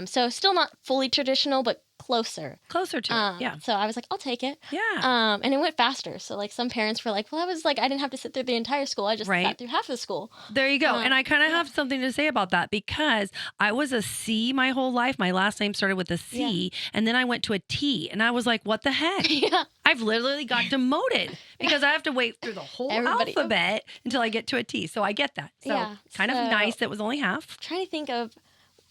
So still not fully traditional, but closer. Closer to it. Yeah. So I was like, I'll take it. Yeah. And it went faster. So like some parents were like, well, I didn't have to sit through the entire school. I just Right. sat through half the school. There you go. And I kind of yeah. have something to say about that, because I was a C my whole life. My last name started with a C, and then I went to a T, and I was like, what the heck? Yeah. I've literally got demoted because I have to wait through the whole Everybody- alphabet until I get to a T. So I get that. So Yeah, kind of so- nice that it was only half. Trying to think of,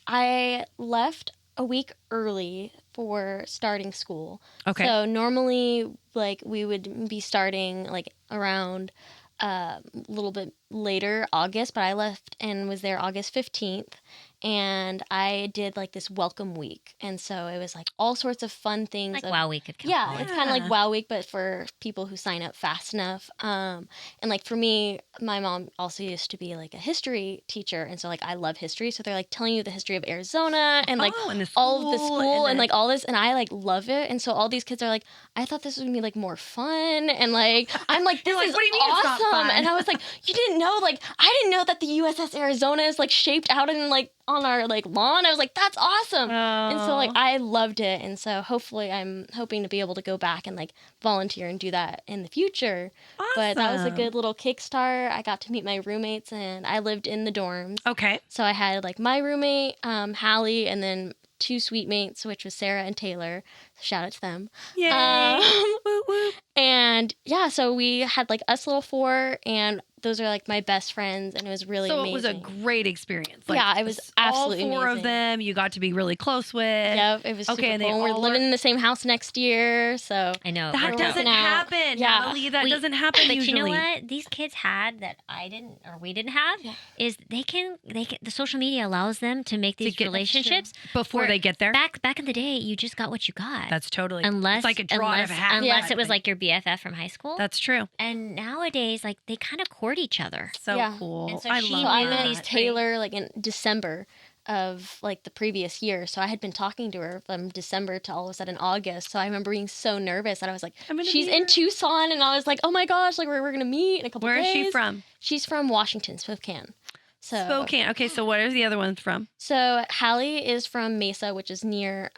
I left a week early for starting school. Okay. So normally, like, we would be starting like around a little bit later, August, but I left and was there August 15th. And I did like this welcome week. And so it was like all sorts of fun things. Like of- Wow Week could come. Yeah, forward. it's kind of Yeah. like Wow Week, but for people who sign up fast enough. And like for me, my mom also used to be like a history teacher, and so like I love history. So they're like telling you the history of Arizona and like Oh, and the all of the school school and the- like all this, and I like love it. And so all these kids are like, I thought this would be like more fun, and like I'm like, this You're like, is "What do you mean it's not awesome." fun? And I was like, you didn't know, like I didn't know that the USS Arizona is like shaped out in like on our like lawn. I was like, that's awesome. And so like Oh. I loved it, and so hopefully I'm hoping to be able to go back and like volunteer and do that in the future. But that was a Awesome. good little kickstart. I got to meet my roommates, and I lived in the dorms. Okay. So I had like my roommate, Hallie, and then 2 suite mates, which was Sarah and Taylor. Shout out to them. Yay. Um, Woo, woo. And yeah, so we had like us little 4, and those are like my best friends, and it was really so amazing. it was a great experience. Yeah, it was absolutely all four of amazing. them you got to be really close with. Yep, it was Okay, super and cool. they And we're all living were- in the same house next year, so I know. That We're doesn't working out. happen, Yeah. Natalie. That We- doesn't happen But usually. you know what these kids had that I didn't or we didn't have is they can the social media allows them to make these get- relationships Before where they get there. Back in the day, you just got what you got. That's totally. unless it's like a draw out of a hat. unless it was thing. like your BFF from high school. That's true. And nowadays, like they kind of court each other. So Yeah. cool. And so I she love So I knew met these that. Taylor like in December of like the previous year. So I had been talking to her from December to all of a sudden August. So I remember being so nervous that I was like, I'm gonna she's meet in her. Tucson, and I was like, oh my gosh, like we're gonna meet in a couple Where is days. she from? She's from Washington, Spokane. So Spokane. Okay, so where is the other one from? So Hallie is from Mesa, which is near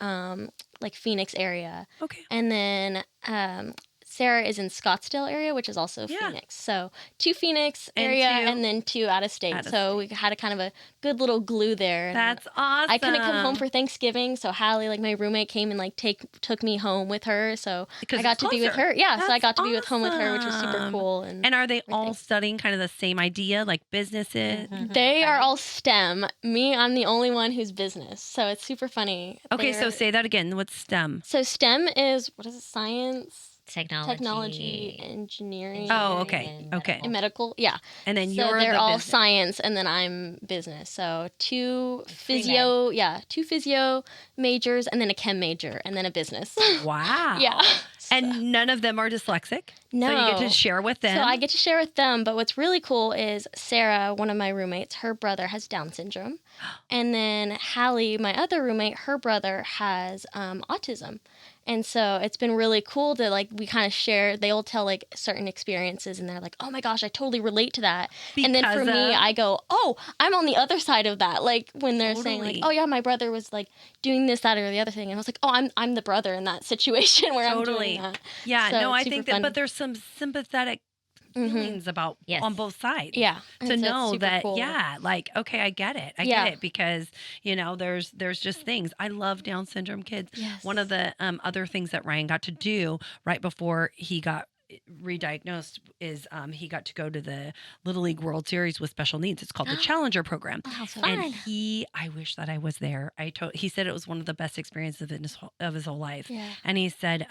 like Phoenix area, Okay. and then Sarah is in Scottsdale area, which is also Yeah. Phoenix. So 2 Phoenix And area, 2 and then 2 out of state. out of So we had a kind of a good little glue there. And That's awesome. I couldn't come home for Thanksgiving, so Hallie, like my roommate, came and like took me home with her. So Because I got it's to be with closer. her. Yeah, so I That's got to be with home with her, which was super awesome. cool. And are they all everything. studying kind of the same idea, like businesses? They are all STEM. Me, I'm the only one who's business. So it's super funny. Okay, so They're- say that again. What's STEM? So STEM is, what is it, science, Technology, engineering, Oh, okay. and Okay. and medical. Yeah. And then So you're they're the all business. science, and then I'm business. So 2 pre-med. physio, 2 physio majors, and then a chem major, and then a business. Wow. Yeah. And none of them are dyslexic? No. So you get to share with them? So I get to share with them, but what's really cool is Sarah, one of my roommates, her brother has Down syndrome. And then Hallie, my other roommate, her brother has autism. And so it's been really cool to like, we kind of share, they all tell like certain experiences and they're like, oh my gosh, I totally relate to that. And then for Because me, of- I go, oh, I'm on the other side of that. Like when they're saying like, Totally. oh yeah, my brother was like doing this, that, or the other thing. And I was like, oh, I'm the brother in that situation where Totally. I'm doing that. Yeah, So no, I it's think super that, but fun. there's some sympathetic Mhm. feelings about Yes. on both sides. Yeah. To And so it's know super that, cool. yeah, like, okay, I get it. I Yeah. get it because, you know, there's just things. I love Down syndrome kids. Yes. One of the other things that Ryan got to do right before he got re-diagnosed is he got to go to the Little League World Series with special needs. It's called the Challenger program. Oh, how fun. And I wish that I was there. He said it was one of the best experiences of his whole life. Yeah. And he said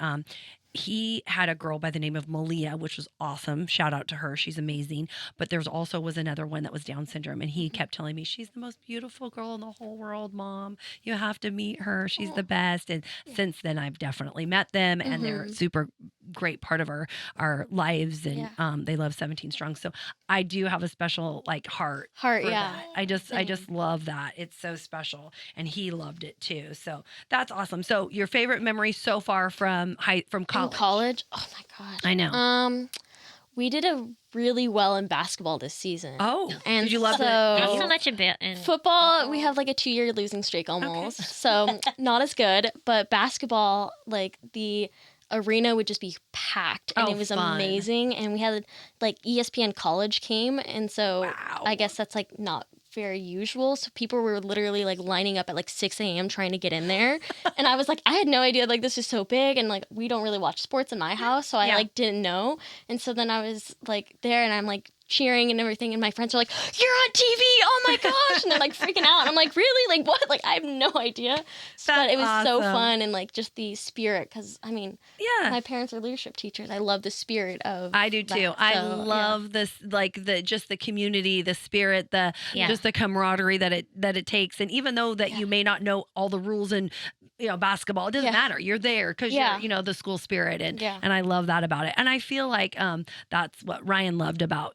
he had a girl by the name of Malia, which was awesome. Shout out to her. She's amazing. But there's also was another one that was Down syndrome. And he kept telling me, she's the most beautiful girl in the whole world, Mom. You have to meet her. She's the best. And since then, I've definitely met them. And they're super great part of our lives. And they love 17 Strong. So I do have a special like heart. Heart, for yeah. that. I just love that. It's so special. And he loved it too. So that's awesome. So your favorite memory so far from college? In college? Oh my gosh. I know. We did a really well in basketball this season. Oh, And did you love so- Not it? so much a bit. In Football, we had like a 2-year losing streak almost. So not as good. But basketball, like the arena would just be packed and Oh, it was fun. amazing. And we had like ESPN College came. And so Wow. I guess that's like not very usual. So people were literally like lining up at like 6 a.m. trying to get in there. And I was like, I had no idea like this is so big. And like we don't really watch sports in my house. So I Yeah. like didn't know. And so then I was like there and I'm like cheering and everything. And my friends are like, you're on TV. Oh my gosh. And they're like freaking out. And I'm like, really? Like what? Like I have no idea. But it was so awesome. fun and like just the spirit. Cause I mean, Yeah. my parents are leadership teachers. I love the spirit of I do too. that. I So, yeah. love this, like just the community, the spirit, Yeah. just the camaraderie that it takes. And even though that you may not know all the rules and basketball, it doesn't Yeah. matter. You're there because Yeah. you're the school spirit, and Yeah. and I love that about it. And I feel like that's what Ryan loved about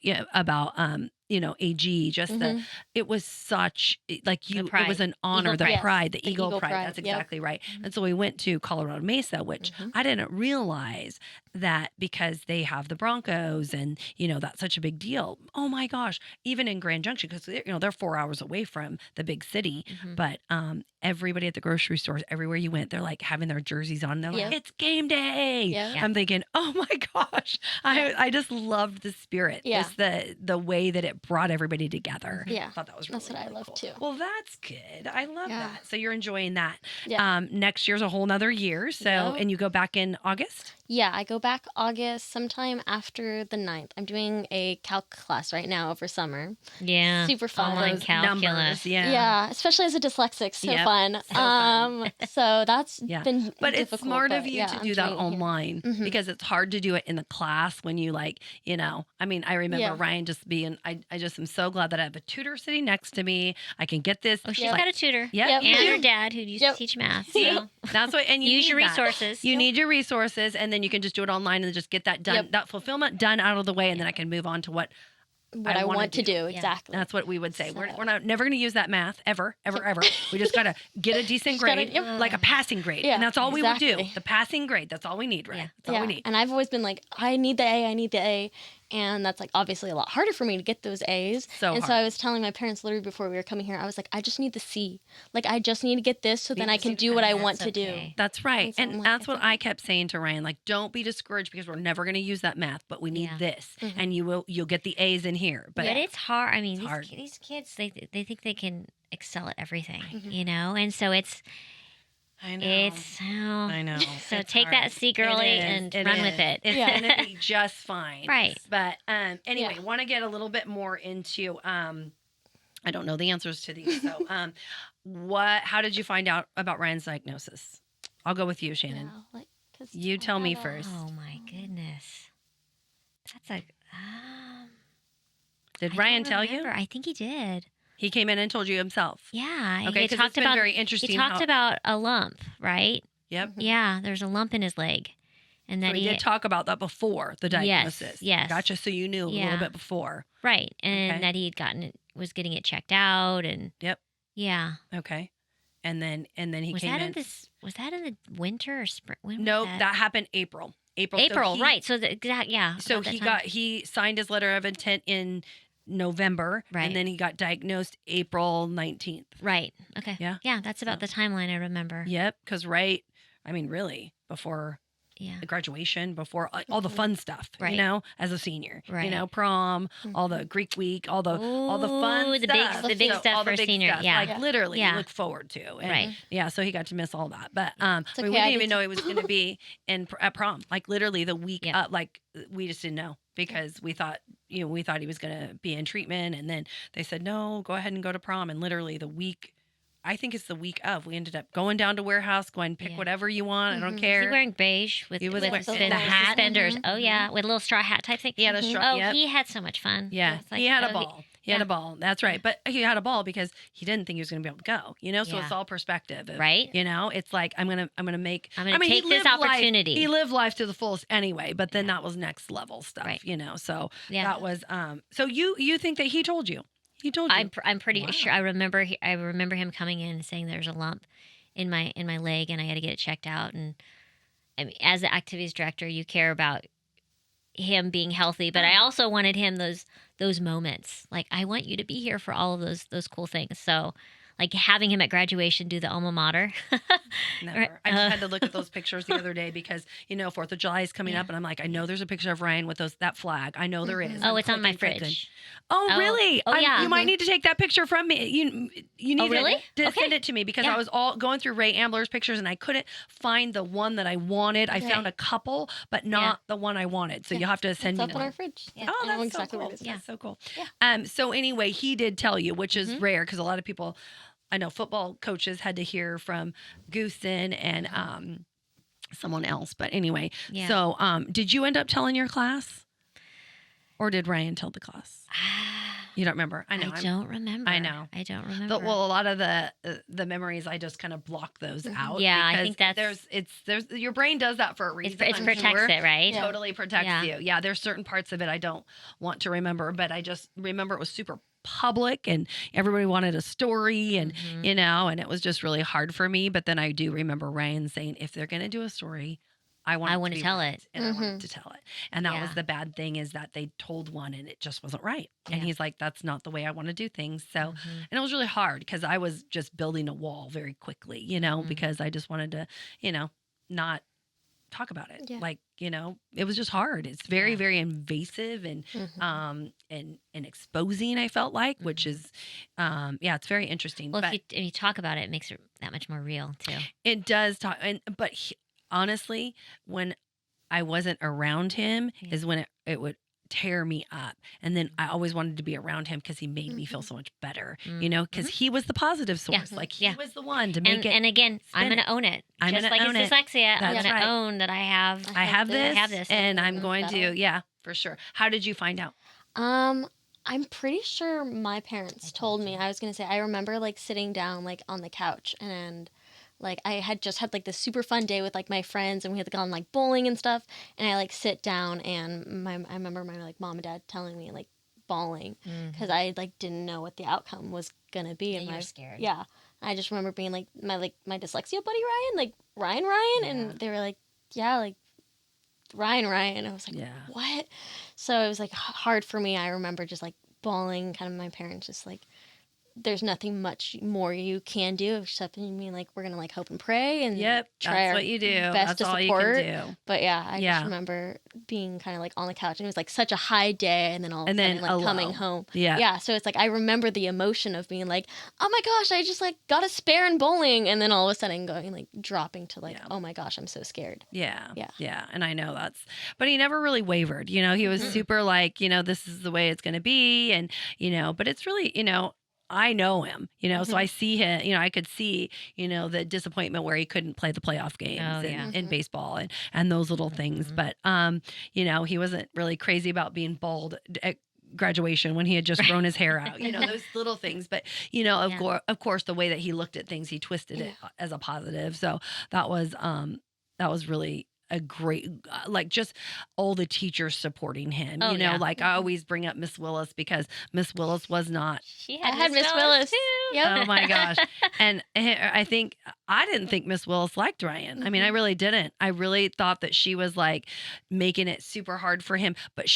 AG. Just Mhm. it was such like The it pride. was an honor, Eagle the pride. pride, the The eagle eagle pride. pride, That's yep. exactly right. And so we went to Colorado Mesa, which I didn't realize that because they have the Broncos and that's such a big deal. Oh my gosh, even in Grand Junction, because they're 4 hours away from the big city, but everybody at the grocery stores, everywhere you went, they're like having their jerseys on. They're like, Yeah. it's game day. Yeah. I'm thinking, oh my gosh. I just loved the spirit. Yeah. Just the way that it brought everybody together. Yeah. I thought that was really, That's what I really love cool. too. Well, that's good. I love Yeah. that. So you're enjoying that. Yeah. Next year's a whole nother year. So, Yeah. and you go back in August? Yeah, I go back August, sometime after the 9th. I'm doing a calc class right now over summer. Yeah. Super fun. Online Those calculus. numbers, yeah. Yeah, especially as a dyslexic, so Yep, fun. so fun. So that's Yeah. been But difficult, it's smart of but you yeah, to I'm do that doing it here. online Mhm. because it's hard to do it in the class when you like, I mean, I remember Yeah. Ryan just being, I just am so glad that I have a tutor sitting next to me. I can get this. Oh, she's Yep. got a tutor. Yep, Yep. you And her do. dad, who used Yep. to teach math. See? So That's what, and you use need your that. resources. You need your resources, and then you can just do it online and just get that done, Yep. that fulfillment done out of the way, and then I can move on to what What I I wanna want to do. do, exactly. that's what we would say. We're So- never going to use that math ever. We just got to get a decent Just gotta- grade, yep. like a passing grade, Yeah, and that's all we would do. exactly. The passing grade. That's all we need, right? Yeah. That's all we need. And I've always been like, I need the A, I need the A. And that's like obviously a lot harder for me to get those A's. So and so hard. I was telling my parents literally before we were coming here, I was like, I just need the C. Like, I just need to get this so then I can do what I want to do. okay. That's right. And so I'm And like, that's I what think- I kept saying to Ryan. Like, don't be discouraged because we're never going to use that math, but we need Yeah. this. Mhm. And you'll get the A's in here. But But it's hard. I mean, It's hard. these kids, they think they can excel at everything, Mhm. And so it's I know. I know. So It's take hard. that C, girly, It is. and It run with is. it. It's Yeah. going to be just fine. Right. But anyway, Yeah. want to get a little bit more into I don't know the answers to these. So how did you find out about Ryan's diagnosis? I'll go with you, Shannon. Yeah, like, 'cause You tell me I don't- first. Oh my goodness, that's a. Did I Ryan don't tell remember. you? I think he did. He came in and told you himself. Yeah. Okay, he because talked it's been about very interesting. he talked how, about a lump, right? Yep. Yeah, there's a lump in his leg, and So then he did talk about that before the Yes, diagnosis. yes. Gotcha. So you knew a Yeah. little bit before. right, and Okay. that he had was getting it checked out, and Yep. yeah. Okay. And then he Was came that in. in this? Was that in the winter or spring? When was No, that? that happened April. April. April, So he, right? So the exact, yeah. So about that he time. he signed his letter of intent in November, Right. and then he got diagnosed April 19th. right. Okay. Yeah. Yeah, that's about So- the timeline I remember. Yep, because really before Yeah. the graduation, before all the fun stuff, Right. as a senior, Right. prom, all the Greek week, all the fun Ooh, the big- stuff. the big So stuff all the for a big senior, stuff, yeah. like literally you Yeah. look forward to. And Right. Yeah, so he got to miss all that, but It's we okay, didn't I even did know he was going to be at prom, like literally the week Yeah. up. Like we just didn't know because we thought he was going to be in treatment, and then they said no, go ahead and go to prom, and literally the week. I think it's the week of. We ended up going down to warehouse, going pick Yeah. whatever you want. I don't Mhm. Was care. he wearing beige with, He was with wearing- the the hat. suspenders? Mhm. Oh yeah, with a little straw hat type thing. He had a Mhm. straw. Oh, Yep. he had so much fun. Yeah, It's like, he had a oh, ball. He had a ball. That's right. But he had a ball because he didn't think he was going to be able to go. So Yeah. it's all perspective. of, Right? It's like I'm gonna make. I'm gonna I mean, he take this lived life- opportunity. he lived life to the fullest anyway. But then Yeah. that was next level stuff. Right. So Yeah. that was. So you think that he told you? He told you. I'm pretty Wow. sure. I remember him coming in and saying there's a lump in my leg and I got to get it checked out. And I mean, as the activities director, you care about him being healthy, but I also wanted him those moments. Like I want you to be here for all of those cool things. So like having him at graduation do the alma mater. Never. Right. I just had to look at those pictures the other day because 4th of July is coming Yeah. up, and I'm like, I know there's a picture of Ryan with that flag. I know there is. Mhm. Oh, it's on my clicking. fridge. Oh, Oh. really? Oh, yeah. You might need to take that picture from me. You need Oh, really? to Okay. send it to me because Yeah. I was all going through Ray Ambler's pictures and I couldn't find the one that I wanted. I Okay. found a couple, but not the one I wanted. So Yeah. you'll have to send It's me up the in one. our fridge. Yeah. Oh, I know that's exactly so where cool. it is. Yeah. That's so cool. Yeah. So anyway, he did tell you, which is Mhm. rare because a lot of people, I know football coaches had to hear from Goosen and someone else. But anyway, Yeah. so did you end up telling your class, or did Ryan tell the class? You don't remember? I know. I don't remember. I know. I don't remember. Well, a lot of the memories, I just kind of block those out. Yeah, I because think that's- there's your brain does that for a reason. it I'm protects sure. it, right? Yeah. Totally protects Yeah. you. Yeah, there's certain parts of it I don't want to remember, but I just remember it was super public and everybody wanted a story and Mhm. and it was just really hard for me. But then I do remember Ryan saying, if they're gonna do a story, I want want to to tell right, it. and I wanted to tell it. And that was Yeah. the bad thing, is that they told one and it just wasn't right. And Yeah. he's like, that's not the way I want to do things. So, Mhm. and it was really hard because I was just building a wall very quickly, you know, Mhm. because I just wanted to, you know, not talk about it. Yeah. Like, you know, it was just hard. It's very, Yeah. very invasive and and exposing, I felt like, which is yeah, it's very interesting. Well, but if you talk about it, it makes it that much more real too. it does talk, and but honestly, when I wasn't around him Yeah. is when it would tear me up. And then I always wanted to be around him because he made me feel so much better, you know, because he was the positive source. Yeah. Like he Yeah. was the one to make it. And again, I'm spin going to own it. I'm Just gonna like own his it. dyslexia, I'm That's going right. to own that I have. I have this, I have this. and I'm going that'll- to, yeah, for sure. How did you find out? I'm pretty sure my parents told me. I was gonna say, I remember like sitting down like on the couch, and like I had just had like this super fun day with like my friends, and we had gone like bowling and stuff, and I like sit down, and I remember my like mom and dad telling me like bawling because I like didn't know what the outcome was gonna be. Yeah, and you were my scared. Yeah, I just remember being like my dyslexia buddy Ryan, like Ryan, Yeah. and they were like, yeah, like Ryan. I was like, Yeah. what? So it was like hard for me. I remember just like bawling, kind of my parents just like, there's nothing much more you can do except being like, we're gonna like hope and pray and Yep, try that's our what you do. best That's to all support. you can do. But yeah, I Yeah. just remember being kind of like on the couch, and it was like such a high day, and then all of a And sudden then like a coming low. home. Yeah. Yeah, so it's like I remember the emotion of being like, oh my gosh, I just like got a spare in bowling, and then all of a sudden going like dropping to like, Yeah. oh my gosh, I'm so scared. Yeah. Yeah. Yeah. And I know but he never really wavered. You know, he was super like, you know, this is the way it's going to be. And, you know, but it's really, you know, I know him, you know, so I see him, you know, I could see, you know, the disappointment where he couldn't play the playoff games in baseball and those little things. But, you know, he wasn't really crazy about being bald at graduation when he had just grown his hair out, you know, those little things. But, you know, of course, the way that he looked at things, he twisted it as a positive. So that was really a great, like just all the teachers supporting him, you know, like I always bring up Miss Willis because Miss Willis was not. She I had had Miss Willis too. Yep. Oh my gosh. And I didn't think Miss Willis liked Ryan. I mean, I really didn't. I really thought that she was like making it super hard for him, but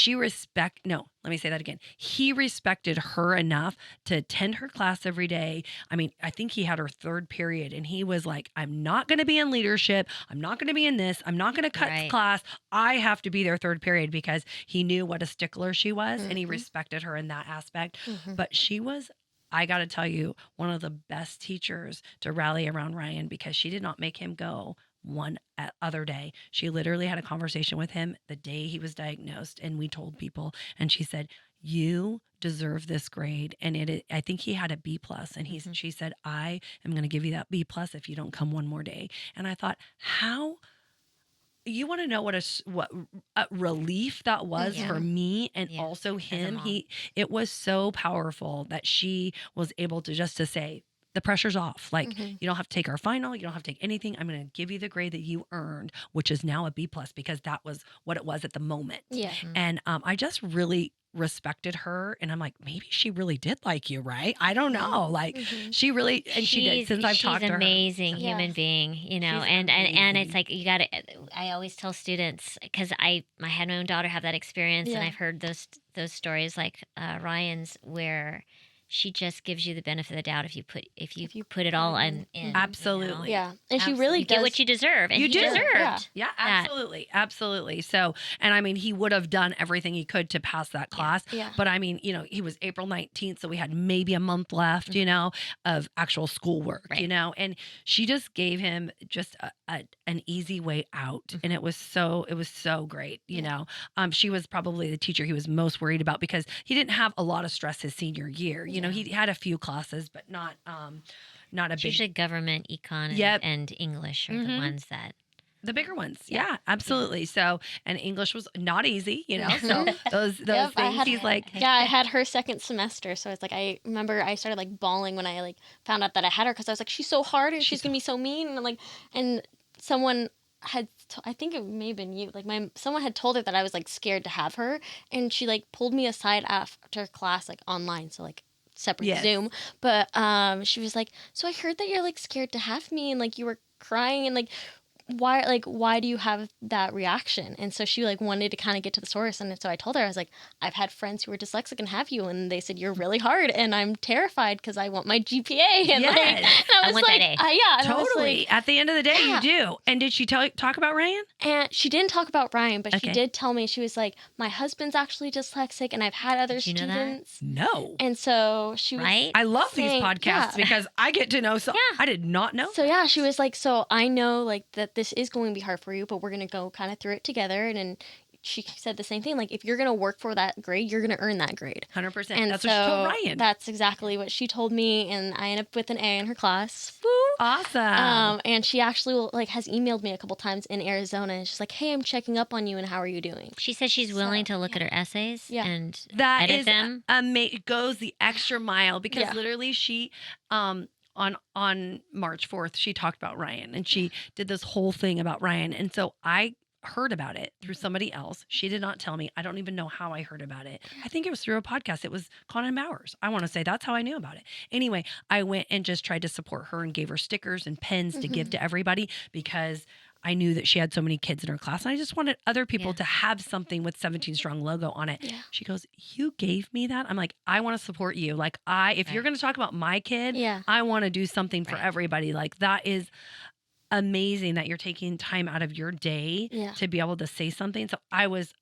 let me say that again. He respected her enough to attend her class every day. I mean, I think he had her third period and he was like, I'm not going to be in leadership. I'm not going to be in this. I'm not going to cut class. I have to be there third period because he knew what a stickler she was and he respected her in that aspect. But she was, I got to tell you, one of the best teachers to rally around Ryan because she did not make him go one other day. She literally had a conversation with him the day he was diagnosed, and we told people, and she said, you deserve this grade. And I think he had a B plus, and she said, I am going to give you that B plus if you don't come one more day. And I thought, how you want to know what a relief that was for me and also him. It was so powerful that she was able to just to say, the pressure's off. Like you don't have to take our final. You don't have to take anything. I'm going to give you the grade that you earned, which is now a B plus because that was what it was at the moment. Yeah. And I just really respected her. And I'm like, maybe she really did like you, right? I don't know. Like she really, and she did since I've talked to her. She's an amazing Yeah. human being, you know, She's and amazing. it's like, you got to, I always tell students, because I had my own daughter have that experience and Yeah. I've heard those stories like Ryan's where she just gives you the benefit of the doubt if you put it all in. Absolutely. Yeah. And she really you does. get what you deserve. And You he do. deserved. Yeah. Yeah, absolutely. Absolutely. So, and I mean, he would have done everything he could to pass that class. Yeah. But I mean, you know, he was April 19th. So we had maybe a month left, you know, of actual schoolwork, you know, and she just gave him just an easy way out. And it was so great. You know, she was probably the teacher he was most worried about because he didn't have a lot of stress his senior year. You know, he had a few classes, but not a It's big. usually government, econ, and English are the ones that. The bigger ones. Yeah, absolutely. So, and English was not easy, you know, so those Yep, things he's like, yeah, I had her second semester, so it's like I remember I started like bawling when I like found out that I had her because I was like, she's so hard and she's gonna be so mean, and I'm like, and someone had I think it may have been you, like someone had told her that I was like scared to have her, and she like pulled me aside after class like online, so like separate Zoom, but she was like, so I heard that you're like scared to have me and like you were crying and like why do you have that reaction? And so she like wanted to kind of get to the source. And so I told her, I was like, I've had friends who are dyslexic and have you, and they said you're really hard, and I'm terrified because I want my GPA. And Yes. like, and I was want like, that A. yeah, and I was Totally. like, At the end of the day, Yeah. you do. And did she talk about Ryan? and she didn't talk about Ryan, but Okay. she did tell me, she was like, my husband's actually dyslexic, and I've had other Did you know that? students. No. And so she was Right? I love these saying- podcasts yeah. because I get to know. So Yeah. I did not know. So yeah, she was like, so I know like that this is going to be hard for you, but we're gonna go kind of through it together. And then she said the same thing, like if you're gonna work for that grade, you're gonna earn that grade. 100%. And That's so what she told Ryan. that's exactly what she told me, and I ended up with an A in her class. Awesome. And she actually like has emailed me a couple times in Arizona, and she's like, hey, I'm checking up on you, and how are you doing? She says she's willing So, to look at her essays Yeah. and That edit is them. goes the extra mile because Yeah. literally she on March 4th she talked about Ryan and she did this whole thing about Ryan, and so I heard about it through somebody else. She did not tell me. I don't even know how I heard about it. I think it was through a podcast. It was Conan Bowers. I want to say that's how I knew about it. Anyway, I went and just tried to support her and gave her stickers and pens to give to everybody because I knew that she had so many kids in her class and I just wanted other people Yeah. to have something with 17 Strong logo on it. Yeah. She goes, you gave me that? I'm like, I want to support you. Like if you're Right. going to talk about my kid, Yeah. I want to do something for Right. everybody. Like that is amazing that you're taking time out of your day Yeah. to be able to say something. So I was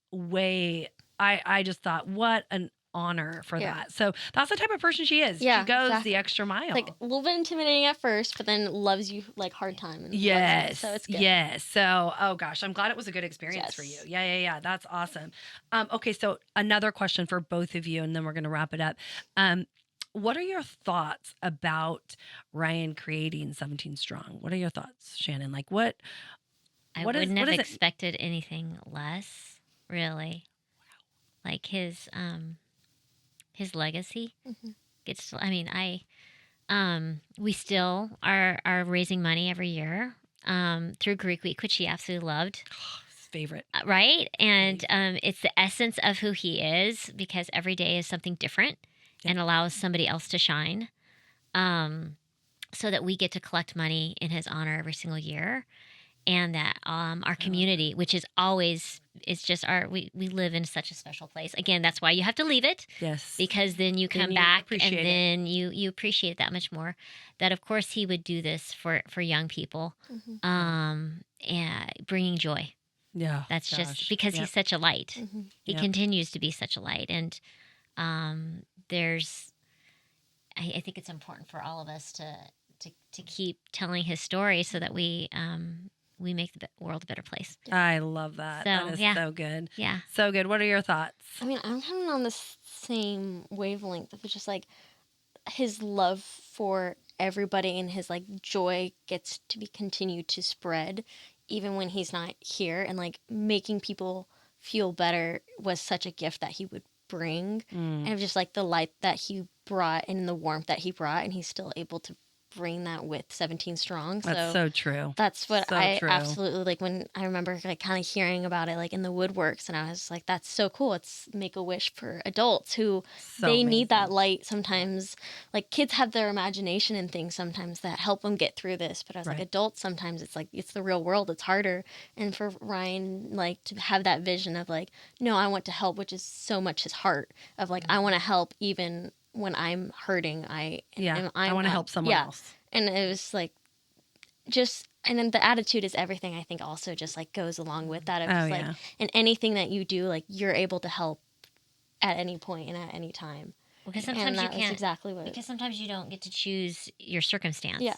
I just thought, what an honor for Yeah. that. So that's the type of person she is. Yeah, She goes exactly. the extra mile. Like a little bit intimidating at first, but then loves you like hard time. And loves you, Yes. so it's good. Yes. So, oh gosh, I'm glad it was a good experience for you. Yes. Yeah. That's awesome. Okay. So another question for both of you, and then we're going to wrap it up. What are your thoughts about Ryan creating 17 Strong? What are your thoughts, Shannon? Like what I is- wouldn't what have is it- expected anything less, really. Like his legacy gets. I mean, we still are raising money every year through Greek Week, which he absolutely loved. favorite? Right, and it's the essence of who he is because every day is something different and allows somebody else to shine. So that we get to collect money in his honor every single year. And that our community, which is always, it's just we live in such a special place. Again, that's why you have to leave it. Yes. Because then you Then come you back appreciate and it. then you appreciate it that much more. That, of course, he would do this for young people and bringing joy. Yeah. That's gosh. just because Yep. he's such a light. He Yep. continues to be such a light. And I think it's important for all of us to keep telling his story so that we make the world a better place. I love that. So, That is yeah. so good. Yeah. So good. What are your thoughts? I mean, I'm kind of on the same wavelength of just like his love for everybody and his like joy gets to be continued to spread even when he's not here, and like making people feel better was such a gift that he would bring. And just like the light that he brought and the warmth that he brought, and he's still able to bring that with 17 Strong. That's so true. That's what So I true. absolutely like when I remember like kind of hearing about it like in the woodworks, and I was like, that's so cool. It's Make-A-Wish for adults who So they need that amazing. light sometimes. Like kids have their imagination and things sometimes that help them get through this, but as like Right. adults sometimes it's like it's the real world, it's harder. And for Ryan like to have that vision of like, no, I want to help, which is so much his heart of like I want to help even when I'm hurting. I want to help someone else. And it was like just, and then the attitude is everything, I think also just like goes along with that of just like, yeah. and anything that you do, like you're able to help at any point and at any time. Because And sometimes you that was can't. exactly what. Because sometimes you don't get to choose your circumstance. Yeah.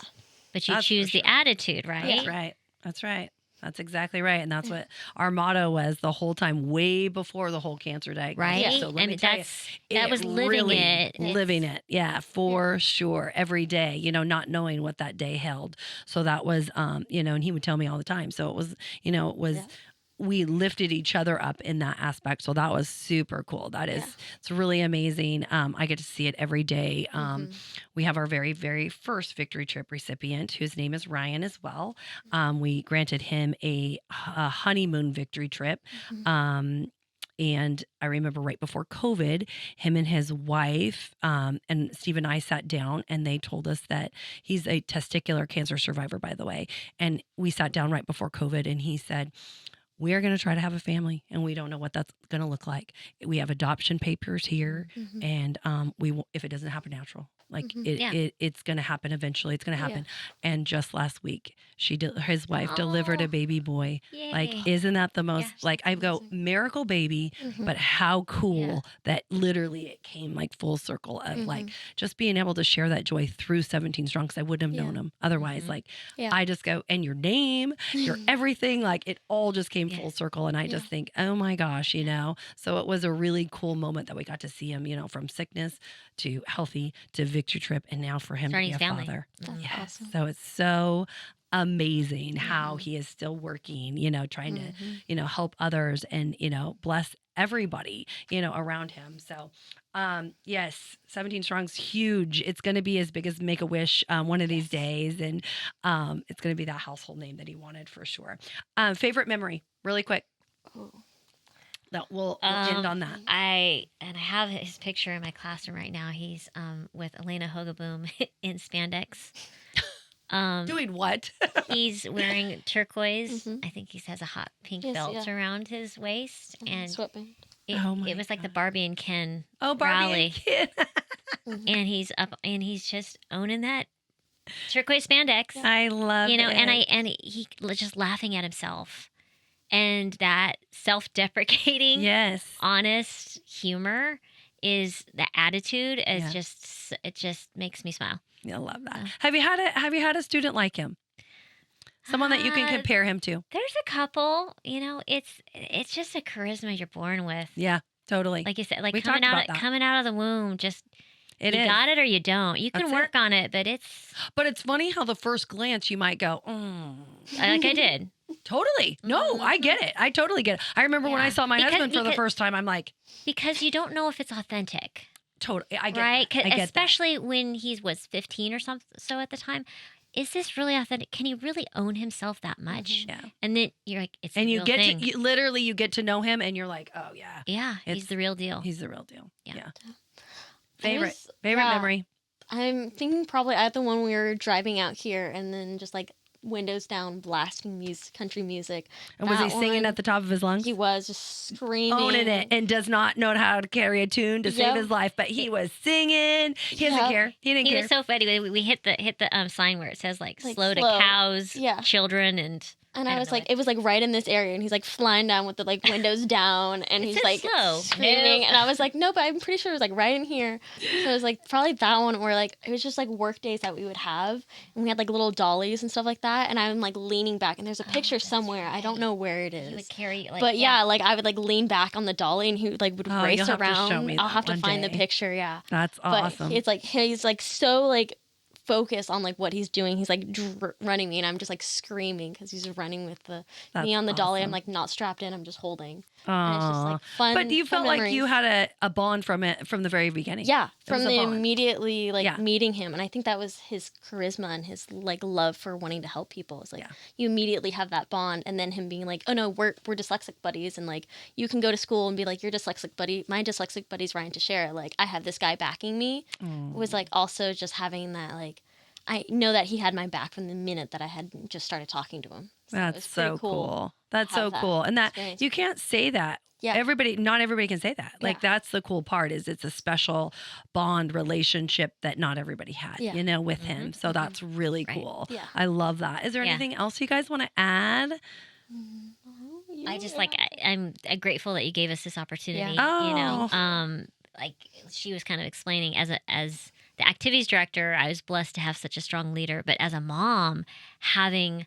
But you That's for choose the sure. attitude, right? That's right. That's right. That's exactly right. And that's what our motto was the whole time, way before the whole cancer diagnosis. Right. So let I me mean, tell you, that was living really it. living it. Yeah, for sure. Every day, not knowing what that day held. So that was, and he would tell me all the time. So it was, we lifted each other up in that aspect. So that was super cool. That is, it's really amazing. I get to see it every day. We have our very, very first Victory Trip recipient, whose name is Ryan as well. We granted him a honeymoon Victory Trip. And I remember right before COVID, him and his wife and Steve and I sat down, and they told us that he's a testicular cancer survivor, by the way. And we sat down right before COVID, and he said, we are going to try to have a family, and we don't know what that's going to look like. We have adoption papers here, and if it doesn't happen natural, like it's going to happen eventually. It's going to happen. Yeah. And just last week, his wife delivered a baby boy. Yay. Like, isn't that the most? Like, I go miracle baby, but how cool that literally it came like full circle of like just being able to share that joy through 17 Strong, because I wouldn't have known him otherwise. Like, I just go, and your name, your everything, like it all just came full circle. And I just think, oh my gosh, so it was a really cool moment that we got to see him, from sickness to healthy to victory trip, and now for him starting to be a family. father. That's awesome. So it's so amazing how he is still working, trying to, help others and, bless everybody, around him. So, yes, 17 Strong's huge. It's going to be as big as Make-A-Wish one of these days. And it's going to be that household name that he wanted for sure. Favorite memory, really quick. That we'll end on that. I have his picture in my classroom right now. He's with Elena Hogaboom in spandex. Doing what? He's wearing turquoise. I think he has a hot pink belt around his waist, and sweatband. It was like the Barbie and Ken Barbie rally. and Ken. And he's up, and he's just owning that turquoise spandex. I love it. And he just laughing at himself. And that self-deprecating, honest humor is the attitude. Is it just makes me smile. I love that. Have you had a student like him? Someone that you can compare him to? There's a couple. It's just a charisma you're born with. Yeah, totally. Like you said, like coming out of the womb, just you got it or you don't. You can work on it, but it's. But it's funny how the first glance you might go, like I did. Totally. No, I get it. I totally get it. I remember when I saw my husband for the first time, I'm like. Because you don't know if it's authentic. Totally. I get right? That. I get especially when he was 15 or something. So at the time, is this really authentic? Can he really own himself that much? Yeah. And then you're like, it's and the you real get thing. to literally you get to know him, and you're like, oh yeah. Yeah, he's the real deal. He's the real deal. Yeah. Favorite Yeah. memory. I'm thinking probably at the one we were driving out here, and then just like windows down, blasting country music. And was he singing at the top of his lungs? He was just screaming. Owning it, and does not know how to carry a tune to save his life, but he was singing. He doesn't care. He didn't care. He was so funny. We hit the sign where it says like slow to cows, children, and I was like, it was like right in this area, and he's like flying down with the like windows down, and he's like slow. Screaming, and I was like, no, but I'm pretty sure it was like right in here. So it was like probably that one, or like it was just like work days that we would have, and we had like little dollies and stuff like that, and I'm like leaning back, and there's a picture somewhere, right. I don't know where it is. He would carry, like, but like I would like lean back on the dolly, and he would like race around. I'll have to find the picture. Yeah, that's awesome. But it's like he's like so like. Focus on like what he's doing. He's like running me, and I'm just like screaming because he's running with me on the dolly. I'm like not strapped in. I'm just holding. And it's just like fun. But you felt memories. like you had a bond from it from the very beginning. Yeah, from the immediately like meeting him, and I think that was his charisma and his like love for wanting to help people. It's like you immediately have that bond, and then him being like, oh no, we're dyslexic buddies, and like you can go to school and be like your dyslexic buddy. My dyslexic buddy's Ryan Teixeira. Like I have this guy backing me. Was like also just having that like. I know that he had my back from the minute that I had just started talking to him. So that's so cool. That's so cool. And that experience. You can't say that. Yeah. Not everybody can say that. Like that's the cool part is it's a special bond relationship that not everybody had, with him. So that's really cool. Yeah. I love that. Is there anything else you guys want to add? I just I'm grateful that you gave us this opportunity. Yeah. Like she was kind of explaining as the activities director, I was blessed to have such a strong leader. But as a mom, having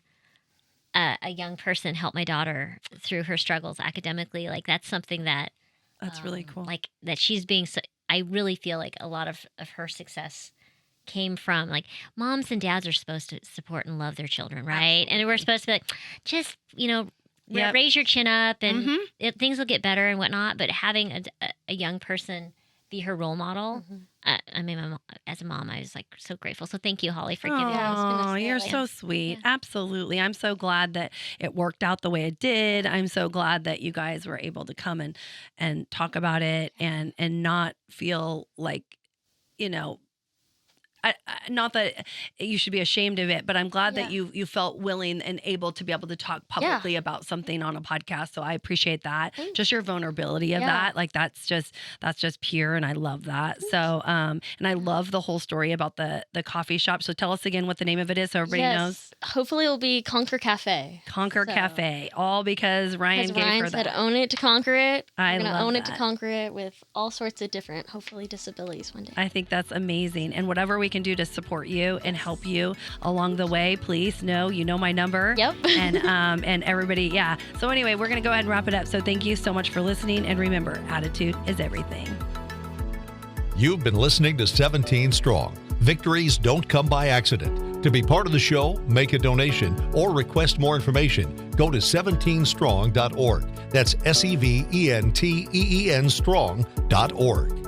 a young person help my daughter through her struggles academically, like that's something that's really cool. Like that she's being. I really feel like a lot of her success came from like moms and dads are supposed to support and love their children, right? Absolutely. And we're supposed to be like, just raise your chin up and things will get better and whatnot. But having a young person be her role model. I mean, as a mom, I was like so grateful. So thank you, Holly, for giving me. Oh, you're so sweet. Yeah. Absolutely. I'm so glad that it worked out the way it did. I'm so glad that you guys were able to come and talk about it and not feel like, not that you should be ashamed of it, but I'm glad that you felt willing and able to be able to talk publicly about something on a podcast. So I appreciate that. Thanks. Just your vulnerability of that. Like that's just pure. And I love that. So, and I love the whole story about the coffee shop. So tell us again what the name of it is so everybody knows. Hopefully it'll be Conquer Cafe. Conquer Cafe. All because Ryan gave her that. Said own it to conquer it. We're going to own it to conquer it with all sorts of different, hopefully, disabilities one day. I think that's amazing. And whatever we can do to support you and help you along the way, please know you know my number. Yep. And everybody, So anyway, we're going to go ahead and wrap it up. So thank you so much for listening. And remember, attitude is everything. You've been listening to 17 Strong. Victories don't come by accident. To be part of the show, make a donation, or request more information, go to 17strong.org. That's SEVENTEEN strong.org.